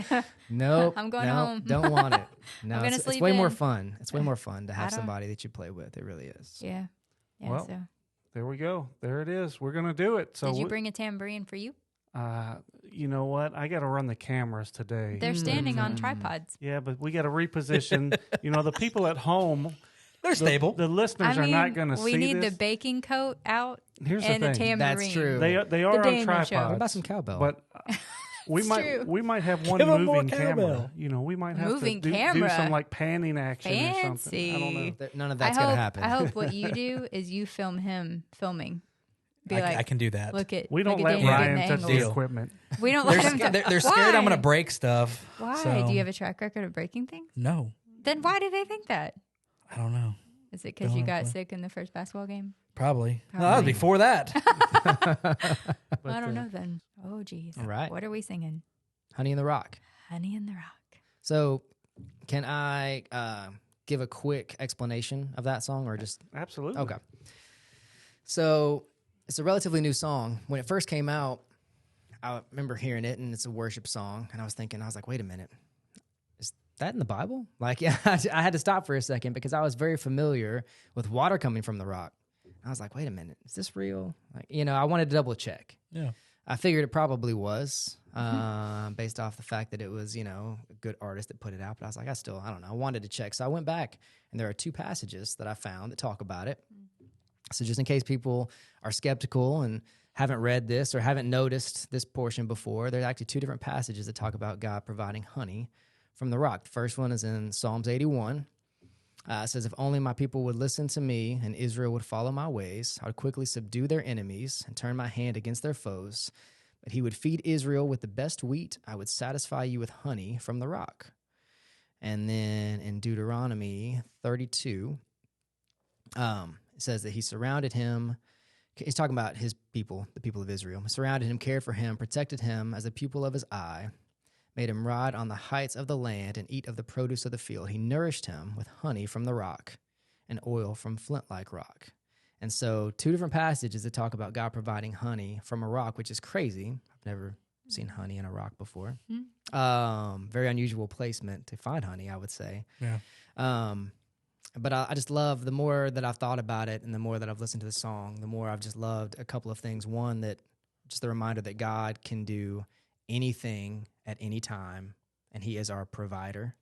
Nope. I'm going nope, home. Don't want it. No, gonna it's sleep way more in. fun. It's way more fun to have don't- somebody that you play with. It really is. Yeah. Yeah. Well, so There we go. There it is. We're going to do it. So did you bring a tambourine for you? you know what? I got to run the cameras today. They're standing on tripods. Yeah, but we got to reposition. The people at home, They're stable. the listeners are not going to see we need this. the baking coat out Here's and the the thing. tambourine. That's true. They are The on Daniel tripods. Show. What about some cowbell? But we It's might true. we might have one Give 'em more moving camera. cowbell. We might have Moving to do camera. some like panning action or something. I don't know. Fancy. None of that's going to happen. I hope what you do is you film him filming. Be like, I can do that. look at We don't look at let Daniel Ryan getting touch the the angles. equipment. We don't let him. They're scared I'm Why? going to break stuff. Why? so- Do you have a track record of breaking things? No, Then why do they think that? I don't know. Is it because Don't you have got a clue. sick in the first basketball game? Probably. No, that was Probably. before that. I don't know then. Oh, geez. All right. What are we singing? Honey in the Rock. Honey in the Rock. So, can I give a quick explanation of that song, or just Absolutely. okay? So, it's a relatively new song. When it first came out, I remember hearing it, and it's a worship song. And I was like, wait a minute, is that in the Bible? Like, yeah, I had to stop for a second because I was very familiar with water coming from the rock. I was like, wait a minute, is this real? Like, I wanted to double check. Yeah. I figured it probably was, based off the fact that it was, a good artist that put it out. But I was like, I don't know. I wanted to check. So I went back, and there are 2 passages that I found that talk about it. So just in case people are skeptical and haven't read this or haven't noticed this portion before, there's actually 2 different passages that talk about God providing honey from the rock. The first one is in Psalms 81. It says, if only my people would listen to me and Israel would follow my ways, I would quickly subdue their enemies and turn my hand against their foes. But he would feed Israel with the best wheat. I would satisfy you with honey from the rock. And then in Deuteronomy 32, it says that he surrounded him. He's talking about his people, the people of Israel. Surrounded him, cared for him, protected him as a pupil of his eye, made him ride on the heights of the land and eat of the produce of the field. He nourished him with honey from the rock and oil from flint-like rock. And so 2 different passages that talk about God providing honey from a rock, which is crazy. I've never seen honey in a rock before. Very unusual placement to find honey, I would say. Yeah. But I just love, the more that I've thought about it and the more that I've listened to the song, the more I've just loved a couple of things. One, that just the reminder that God can do anything at any time, and he is our provider.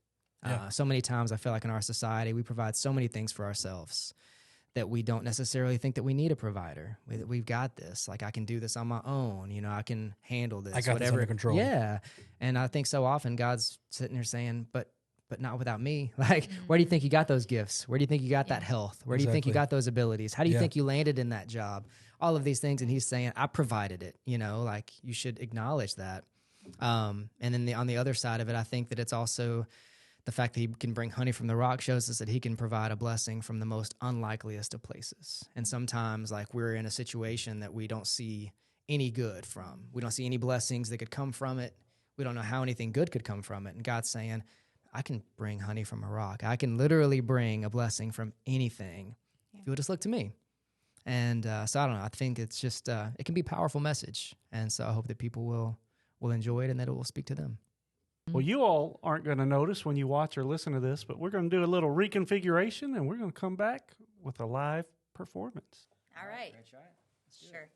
Yeah. So many times I feel like in our society, we provide so many things for ourselves that we don't necessarily think that we need a provider. We've got this. Like, I can do this on my own. You know, I can handle this. I got this under control. Yeah. And I think so often God's sitting there saying, but not without me. Like, where do you think you got those gifts? Where do you think you got that health? Where do you think you got those abilities? How do you think you landed in that job? All of these things. And he's saying, I provided it, you know, like, you should acknowledge that. And then on the other side of it, I think that it's also the fact that he can bring honey from the rock shows us that he can provide a blessing from the most unlikeliest of places. And sometimes, like, we're in a situation that we don't see any good from. We don't see any blessings that could come from it. We don't know how anything good could come from it. And God's saying, I can bring honey from a rock. I can literally bring a blessing from anything if you'll just look to me. And so I don't know. I think it's just, it can be a powerful message. And so I hope that people will enjoy it and that it will speak to them. Well, you all aren't going to notice when you watch or listen to this, but we're going to do a little reconfiguration, and we're going to come back with a live performance. All right. Try it. Sure.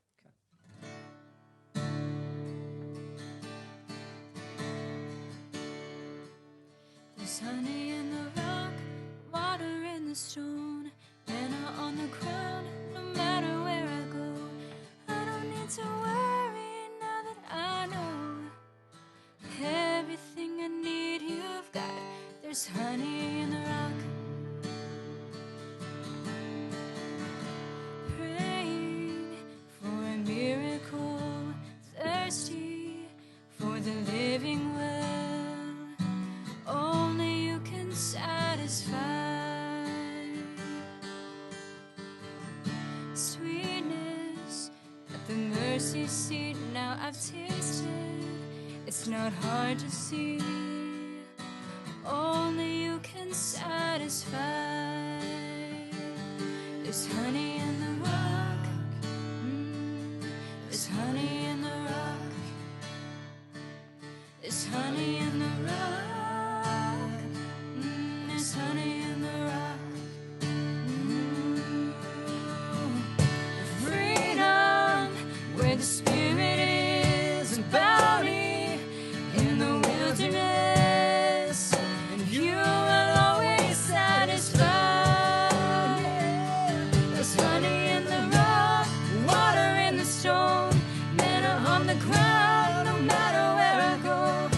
There's honey in the rock, water in the stone, manna on the ground, no matter where I go. I don't need to worry now that I know everything I need you've got. There's honey in the rock. Praying for a miracle, thirsty for the living well. Only you can satisfy. Sweetness at the mercy seat. Now I've tasted, it's not hard to see. Only you can satisfy. There's honey in the rock. There's honey in the rock. There's honey in the rock. There's honey in the rock. Freedom where the Spirit is, and bounty in the wilderness, and you will always satisfy. There's honey in the rock, water in the stone, manna on the ground, no matter where I go.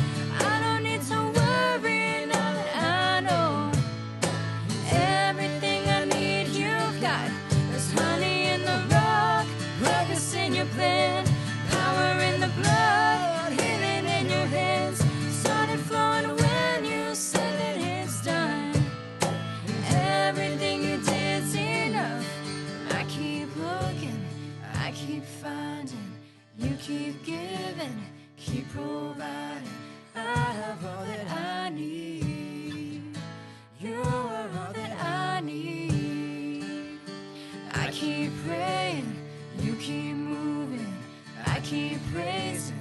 I don't need to worry now that I know everything I need you've got. There's honey in the rock, purpose in your plan, power in the blood, healing in your hands. Started flowing when you said that it's done. Everything you did's enough. I keep looking, I keep finding. You keep giving, keep providing. I have all that I need. You are all that I need. I keep praying, you keep moving. I keep praising,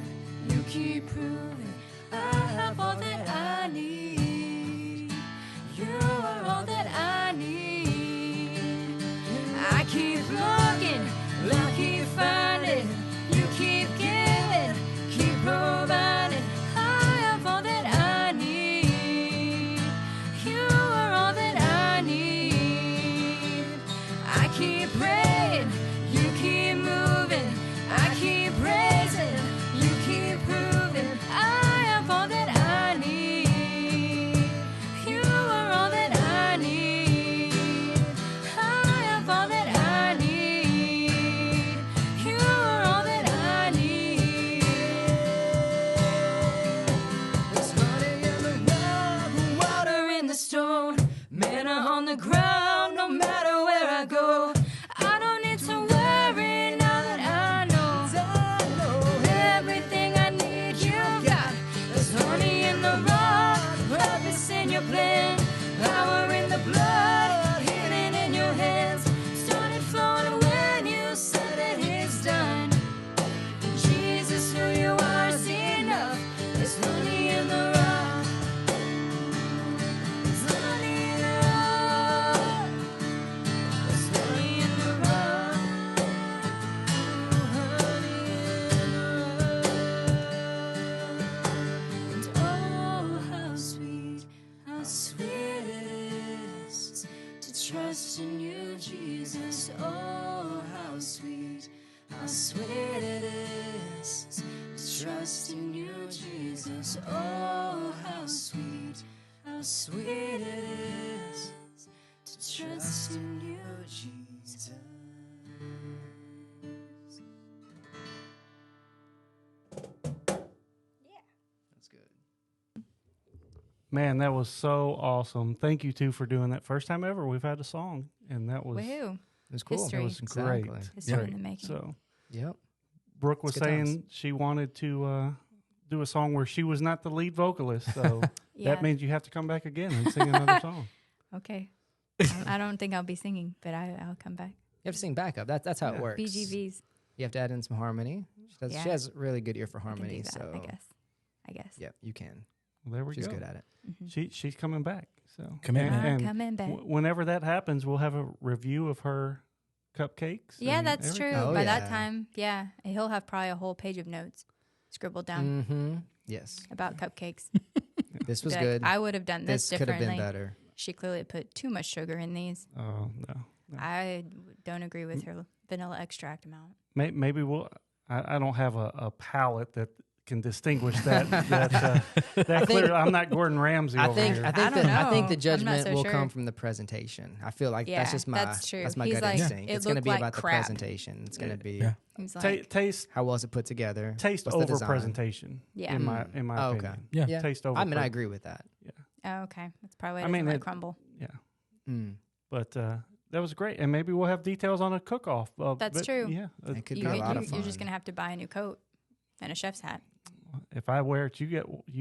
you keep proving. I have all that I need. You are all that I need. I keep looking, I keep finding. You keep giving, keep providing. I have all that I need. You are all that I need. I keep praying, you keep moving. I keep praising, you keep proving. I have all that I need. how sweet it is to trust in you, Jesus. Oh, how sweet it is to trust in you, Jesus. That's good. Man, that was so awesome. Thank you two for doing that. First time ever we've had a song, and that was Woohoo. It was cool. History. that was Exactly. great. History Great. in the making. So Yep. Brooke was It's good times. saying she wanted to do a song where she was not the lead vocalist. So Yeah. that means you have to come back again and sing another song. Okay. I don't think I'll be singing, but I'll come back. You have to sing backup. That's how it Yeah. works. BGVs. You have to add in some harmony. She Yeah. has really good ear for I can harmony. do that, So I guess. yep, you can. Well, there we She's go. good at it. She's coming back. So Commitment. And Coming back. whenever that happens, we'll have a review of her cupcakes. Yeah, and that's everything. true. Oh, By yeah. that time, yeah, he'll have probably a whole page of notes scribbled down Mm-hmm. Yes. about cupcakes. This was Be like, good. I would have done this This could have differently. been better. She clearly put too much sugar in these. Oh no. I don't agree with her vanilla extract amount. Maybe we'll. I don't have a palate that can distinguish that. That clear. I'm not Gordon Ramsay I over think here. I think I don't I think know. the I'm not judgment so will sure. come from the presentation. I feel like Yeah, that's just my that's true. that's my He's gut like, instinct. it It's going to looked be like about the crap. presentation. It's going to be Yeah. He's like, Taste how well is it put together. taste What's the over design? presentation. Yeah. In my Oh, okay. opinion. Yeah. Taste over. I mean, I agree with that. oh, okay. That's probably why I it doesn't mean, like it- crumble. Yeah. Mm. But that was great, and maybe we'll have details on a cook-off. That's but true. Yeah. It could You, be a lot of you're fun. just going to have to buy a new coat and a chef's hat. If I wear it, you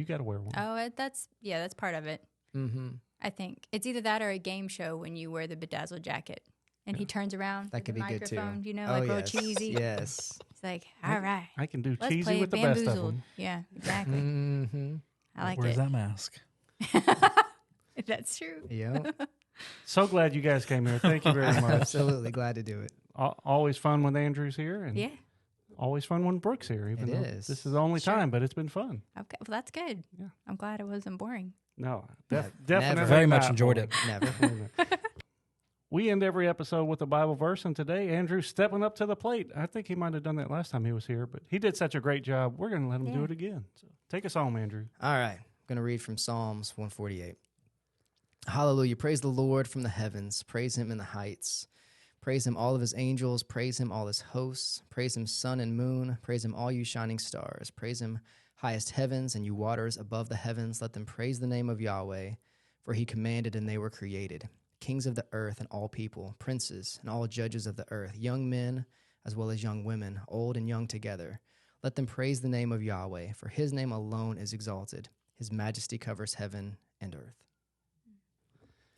got to wear one. Oh, that's part of it. Mm-hmm. I think it's either that or a game show when you wear the bedazzled jacket and he turns around That with could the be good too. microphone, you know, Oh, like real yes. cheesy. Yes. It's like, all right, I can do let's cheesy play with the best of bamboozled. them. Yeah, exactly. Mm-hmm. I like Where's it. that mask? That's true. Yep. So glad you guys came here. Thank you very much. Absolutely glad to do it. Always fun when Andrew's here, and Yeah. always fun when Brooke's here. Even It though is. this is the only Sure. time, but it's been fun. Okay. Well, that's good. Yeah. I'm glad it wasn't boring. No, Never. definitely Very much not enjoyed boring. it. Never. We end every episode with a Bible verse, and today Andrew's stepping up to the plate. I think he might have done that last time he was here, but he did such a great job. We're going to let him do Yeah. it again. So take us home, Andrew. All right. I'm going to read from Psalms 148. Hallelujah. Praise the Lord from the heavens. Praise him in the heights. Praise him, all of his angels. Praise him, all his hosts. Praise him, sun and moon. Praise him, all you shining stars. Praise him, highest heavens and you waters above the heavens. Let them praise the name of Yahweh, for he commanded and they were created. Kings of the earth and all people, princes and all judges of the earth, young men as well as young women, old and young together. Let them praise the name of Yahweh, for his name alone is exalted. His majesty covers heaven and earth.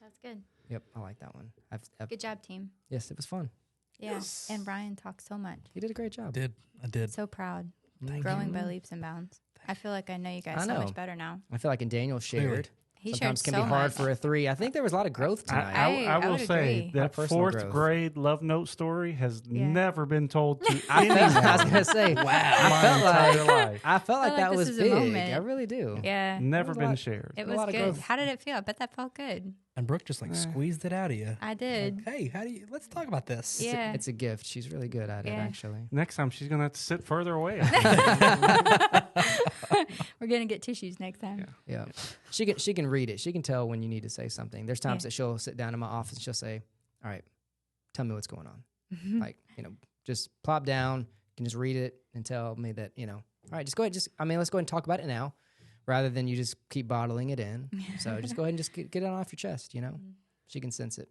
That's good. Yep, I like that one. Good job, team. Yes, it was fun. Yeah. Yes. And Brian talks so much. You did a great job. I did. So proud. Thank Growing you. by leaps and bounds. I feel like I know you guys I so know. much better now. I feel like in Daniel shared. He Sometimes shared can so be hard much. for a 3. I think there was a lot of growth tonight. I I will would say agree. that My personal fourth growth. grade love note story has Yeah. never been told to I anyone. was gonna say, wow. my I felt entire like life. I felt like like that this was is a big. moment. I really do. Yeah. Never was a been lot- shared. It a was lot of good. growth. How did it feel? I bet that felt good. And Brooke just squeezed it out of you. I did. Hey, let's talk about this. Yeah. It's a gift. She's really good at it, Yeah. actually. Next time she's gonna have to sit further away. We're gonna get tissues next time. Yeah. Yeah, she can read it. She can tell when you need to say something. There's times Yeah. that she'll sit down in my office and she'll say, "All right, tell me what's going on." Mm-hmm. Like, just plop down. You can just read it and tell me that, all right, just go ahead. Let's go ahead and talk about it now, rather than you just keep bottling it in. So just go ahead and just get it off your chest. She can sense it.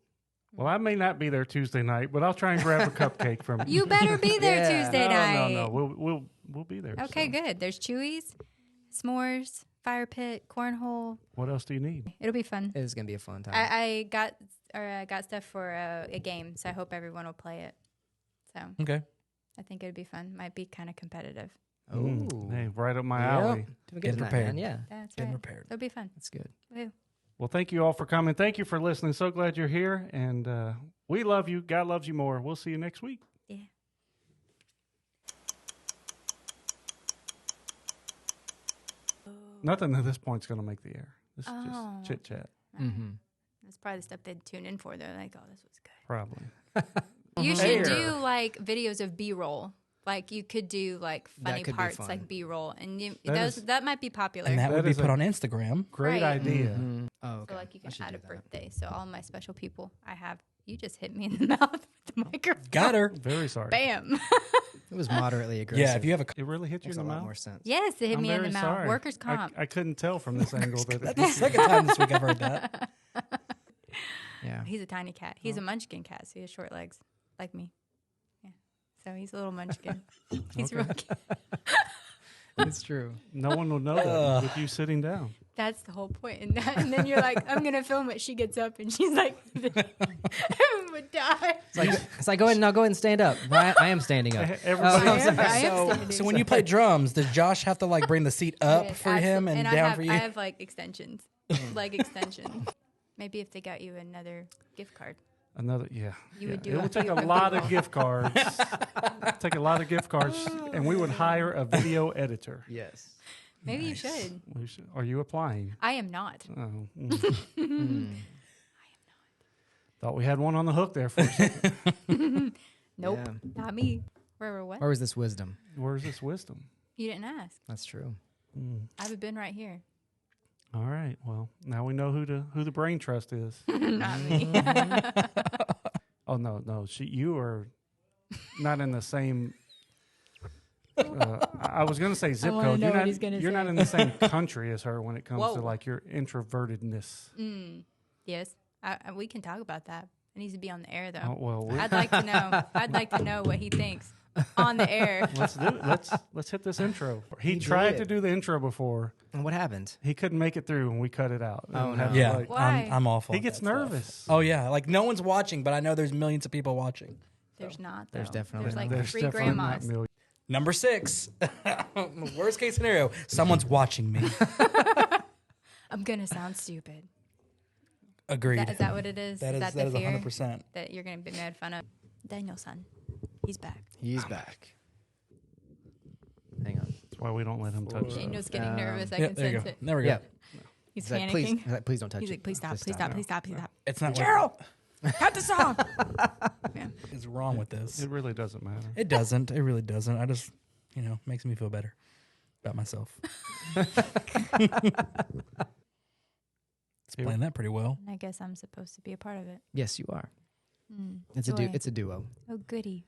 Well, I may not be there Tuesday night, but I'll try and grab a cupcake from You better be there Yeah. Tuesday no, night. No. We'll be there. Okay, so. good. There's Chewies, s'mores, fire pit, cornhole. What else do you need? It'll be fun. It is gonna be a fun time. I got stuff for a game, so I hope everyone will play it. So Okay. I think it'd be fun. Might be kind of competitive. Ooh. Hey, right up my Yep. alley. Doing good Getting tonight, prepared. man. Yeah, That's Getting right. prepared. It'll be fun. that's good. Woo. Well, thank you all for coming. Thank you for listening. So glad you're here, and we love you. God loves you more. We'll see you next week. Yeah. Nothing at this point's going to make the air. This is Oh. just chit chat, Mm-hmm. That's probably the stuff they'd tune in for. They're like, oh, this was good. probably. You should Air. do like videos of B-roll Like you could do like funny could be parts, fun. like B-roll, and That that might be popular. And that would be is put a- on Instagram. Great Right. idea. Mhm. Oh, okay. So like you I can should add do a that. birthday. So all my special people I have, you just hit me in the mouth with the microphone. Got her. Very sorry. Bam. It was moderately aggressive. Yeah, if you have a It really hit you makes in a the lot mouth. more sense. Yes, it hit I'm me in very the mouth. sorry. Workers' comp. I couldn't tell from this angle that that's the second time this week I've heard that. Yeah. He's a tiny cat. He's a munchkin cat, so he has short legs, like me. Yeah. So he's a little munchkin. He's real cute. It's true. no one will know that with you sitting down. That's the whole point. And then you're like, I'm gonna film it. She gets up and she's like, everyone would die. It's like go ahead and stand up. I am standing up. Everybody, I am So, standing. so when you play drums, does Josh have to like bring the seat up Yes, for him and absolutely. down for you? I have like extensions, leg extensions. Maybe if they got you another gift card. another, yeah. You yeah. would do It a would take a few- lot of gift cards. Take a lot of gift cards, and we would hire a video editor. Yes. Maybe you should. Are you applying? I am not. Oh, thought we had one on the hook there for a second. Nope, Yeah. not me. Where what? Or is this wisdom? Where's this wisdom? You didn't ask. That's true. I would have been right here. All right. Well, now we know who the brain trust is. Not me. Oh no, you are not in the same. I was going to say zip wanna code. know You're what not. he's gonna You're not say. in the same country as her when it comes to Whoa. like your introvertedness. Yes, we can talk about that. It needs to be on the air Oh, though. well, I'd like to know. I'd like to know what he thinks on the air. let's do it. Let's hit this intro. He He tried did. to do the intro before. And what happened? He couldn't make it through, and we cut it out. Oh, And no. had to, Yeah, like- Why? I'm awful. he at gets that stuff. nervous. Oh yeah, like no one's watching, but I know there's millions of people watching. There's not. Though. There's definitely There's not. like There's 3 definitely not grandmas. millions. Number 6, worst case scenario, someone's watching me. I'm gonna sound stupid. Agreed. Is that what it is? That is is that that the is fear 100%. that you're gonna be made fun of? Daniel's son, he's back. He's back. Hang on. That's why we don't let him touch. Daniel's getting nervous. I Yeah, can there you sense go. it. There we go. Yeah. He's He's like, panicking. he's like, please don't touch He's it. like, please stop, please stop, please stop, please stop. It's not Gerald, cut the song. Yeah. what is wrong with this. It really doesn't matter. It doesn't. It really doesn't. I just, makes me feel better about myself. It's playing that pretty well. And I guess I'm supposed to be a part of it. Yes, you are. Mm, It's joy. a duo. Oh goody!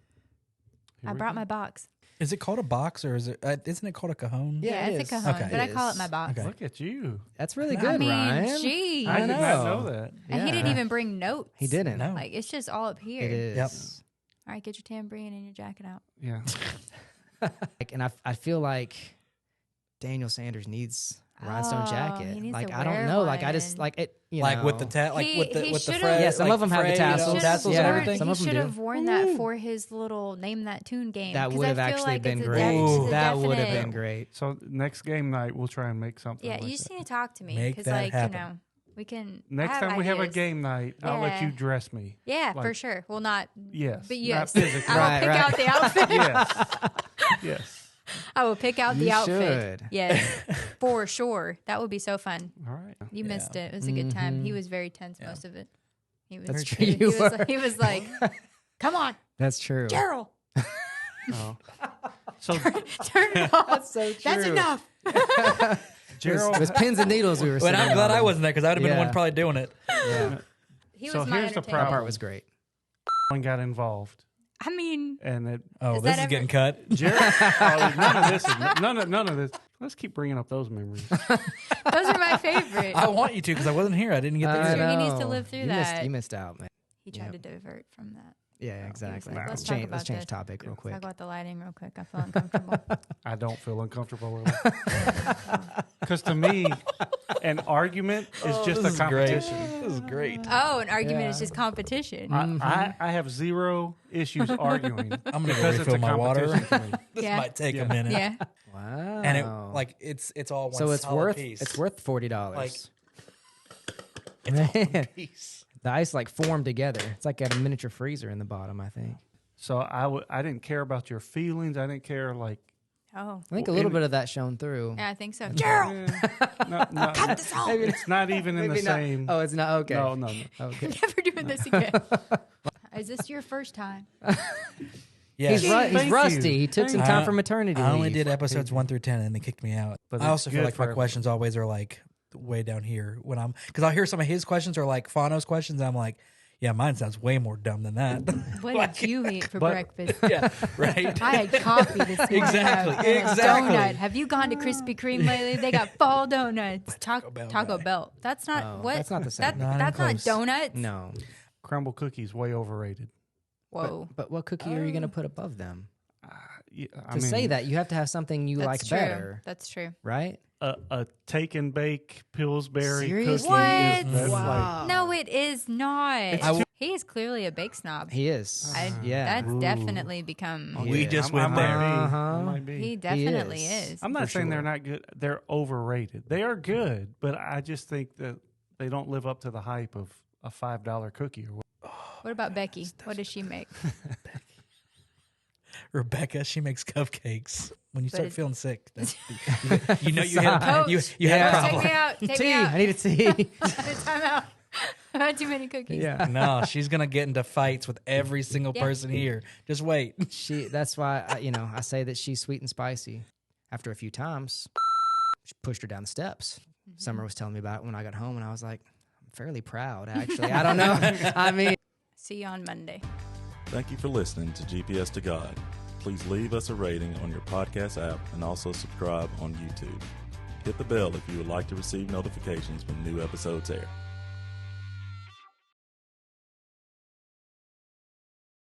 Here I we brought go. my box. Is it called a box or is it? Isn't it called a cajon? Yeah, it it's is. a cajon, Okay. but I It call it is. my box. Okay. Look at you. That's really I good, I mean, Ryan. gee, I did not know. know that. and he didn't Yeah. even bring notes. He didn't. No. Like it's just all up here. It is. Yep. All right, get your tambourine and your jacket out. Yeah. And I feel like Daniel Sanders needs a rhinestone Oh, jacket. he needs Like to I don't wear know. Like I one. just like it. You Like know. with the He- with the he with the should've- fray. Yeah, some like of 'em have the frayed, tassels. tassels Yeah. and everything. Some he of 'em should do. have worn that for his little name that tune game. That 'cause would I have feel actually like been it's a great. it's a That would have definite- been great. So next game night, we'll try and make something. Yeah, like you just that. need to talk to me Make because, that like, happen. we can. I Next have time we have a ideas. game night, I'll let you Yeah. dress me. Yeah, for like- sure. Well, not. Yes. But not yes, physically. I will Right, pick right. out the outfit. Yes. Yes. I will pick out the You outfit. should. Yes, for sure. That would be so fun. All right. You Yeah. missed it. It was a good time. He Mhm. was very tense most of it. He was. That's Very true. true. You He was, were. he was like, "Come on, That's true. Gerald, Oh. So turn it off. so true. That's enough." Gerald, It was pins and needles we were. But I'm sitting glad on. I wasn't there because I would have been the Yeah. one probably doing it. Yeah, He So was my here's the that entertainer. part was great. got involved, I mean, and it. Oh, Is this that is getting ever- cut. Gerald, oh, none of this is none of this. Let's keep bringing up those memories. those are my favorite. I want you to because I wasn't here. I didn't get I there. Sure, he needs to know. live through you that. You missed out, man. He tried Yep. to divert from that. Yeah, exactly. like, let's let's talk change. about Let's change this. topic real quick. Talk about the lighting real quick. I feel uncomfortable. I don't feel uncomfortable with it. Because to me, an argument is just a This is great. competition. This is great. Oh, an argument is Yeah. just competition. I have zero issues arguing. I'm gonna go because it's refill a my water. competition to me. This Yeah. might take Yeah. a minute. yeah. Wow. And it like it's all one so it's solid worth piece. it's worth $40. Like, Man, piece. the ice like formed together. It's like got a miniature freezer in the bottom. I think. So I didn't care about your feelings. I didn't care like. Oh, I think a little bit of that shone through. yeah, I think so. Gerald, It's not even in the Maybe not. same. Oh, it's not okay. No. Okay. never doing this again. Is this your first time? Yeah, He's Thank he's you. rusty. He took some Thank time you. for maternity I only leave. did episodes 1 through 10, and they kicked me out. But I it's also feel good like for my everyone. questions always are like way down here when I'm because I'll hear some of his questions are like Fano's questions. And I'm like, yeah, mine sounds way more dumb than that. What did you eat for but- breakfast? yeah, right. I had coffee this morning. Exactly, and a exactly. donut. Have you gone to Krispy Kreme lately? They got fall donuts. Taco Bell Taco guy. Bell. That's not Oh, what. that's not the same. Not even That's not close. donuts. No. Crumble cookies way overrated. Whoa. But what cookie are you going to put above them? Yeah, I To say mean, that, you have to have something you That's like true. better, That's true. right? a take and bake Pillsbury Seriously? cookie What? is that's Wow. No, it is not. I- He is clearly a bake snob. He is. Yeah. That's definitely become. We Yeah. just I went might there. be. Uh-huh. I might be. He definitely is. is. I'm not for saying they're sure. not good. They're overrated. They are good, but I just think that they don't live up to the hype of a $5 cookie or what. What about Becky? What does she make? Rebecca, she makes cupcakes. When you start it- feeling sick, you know you have you Coach, have Yeah. a Take problem. me out. Take Tea. me out. I need a tea. Time out. I had too many cookies. yeah. No, she's gonna get into fights with every single Yeah. person here. Just wait. That's why I say that she's sweet and spicy. After a few times, she pushed her down the steps. Summer was telling me about it when I got home, and I was like, I'm fairly proud, actually. I don't know. I mean, See you on Monday. Thank you for listening to GPS to God. Please leave us a rating on your podcast app and also subscribe on YouTube. Hit the bell if you would like to receive notifications when new episodes air.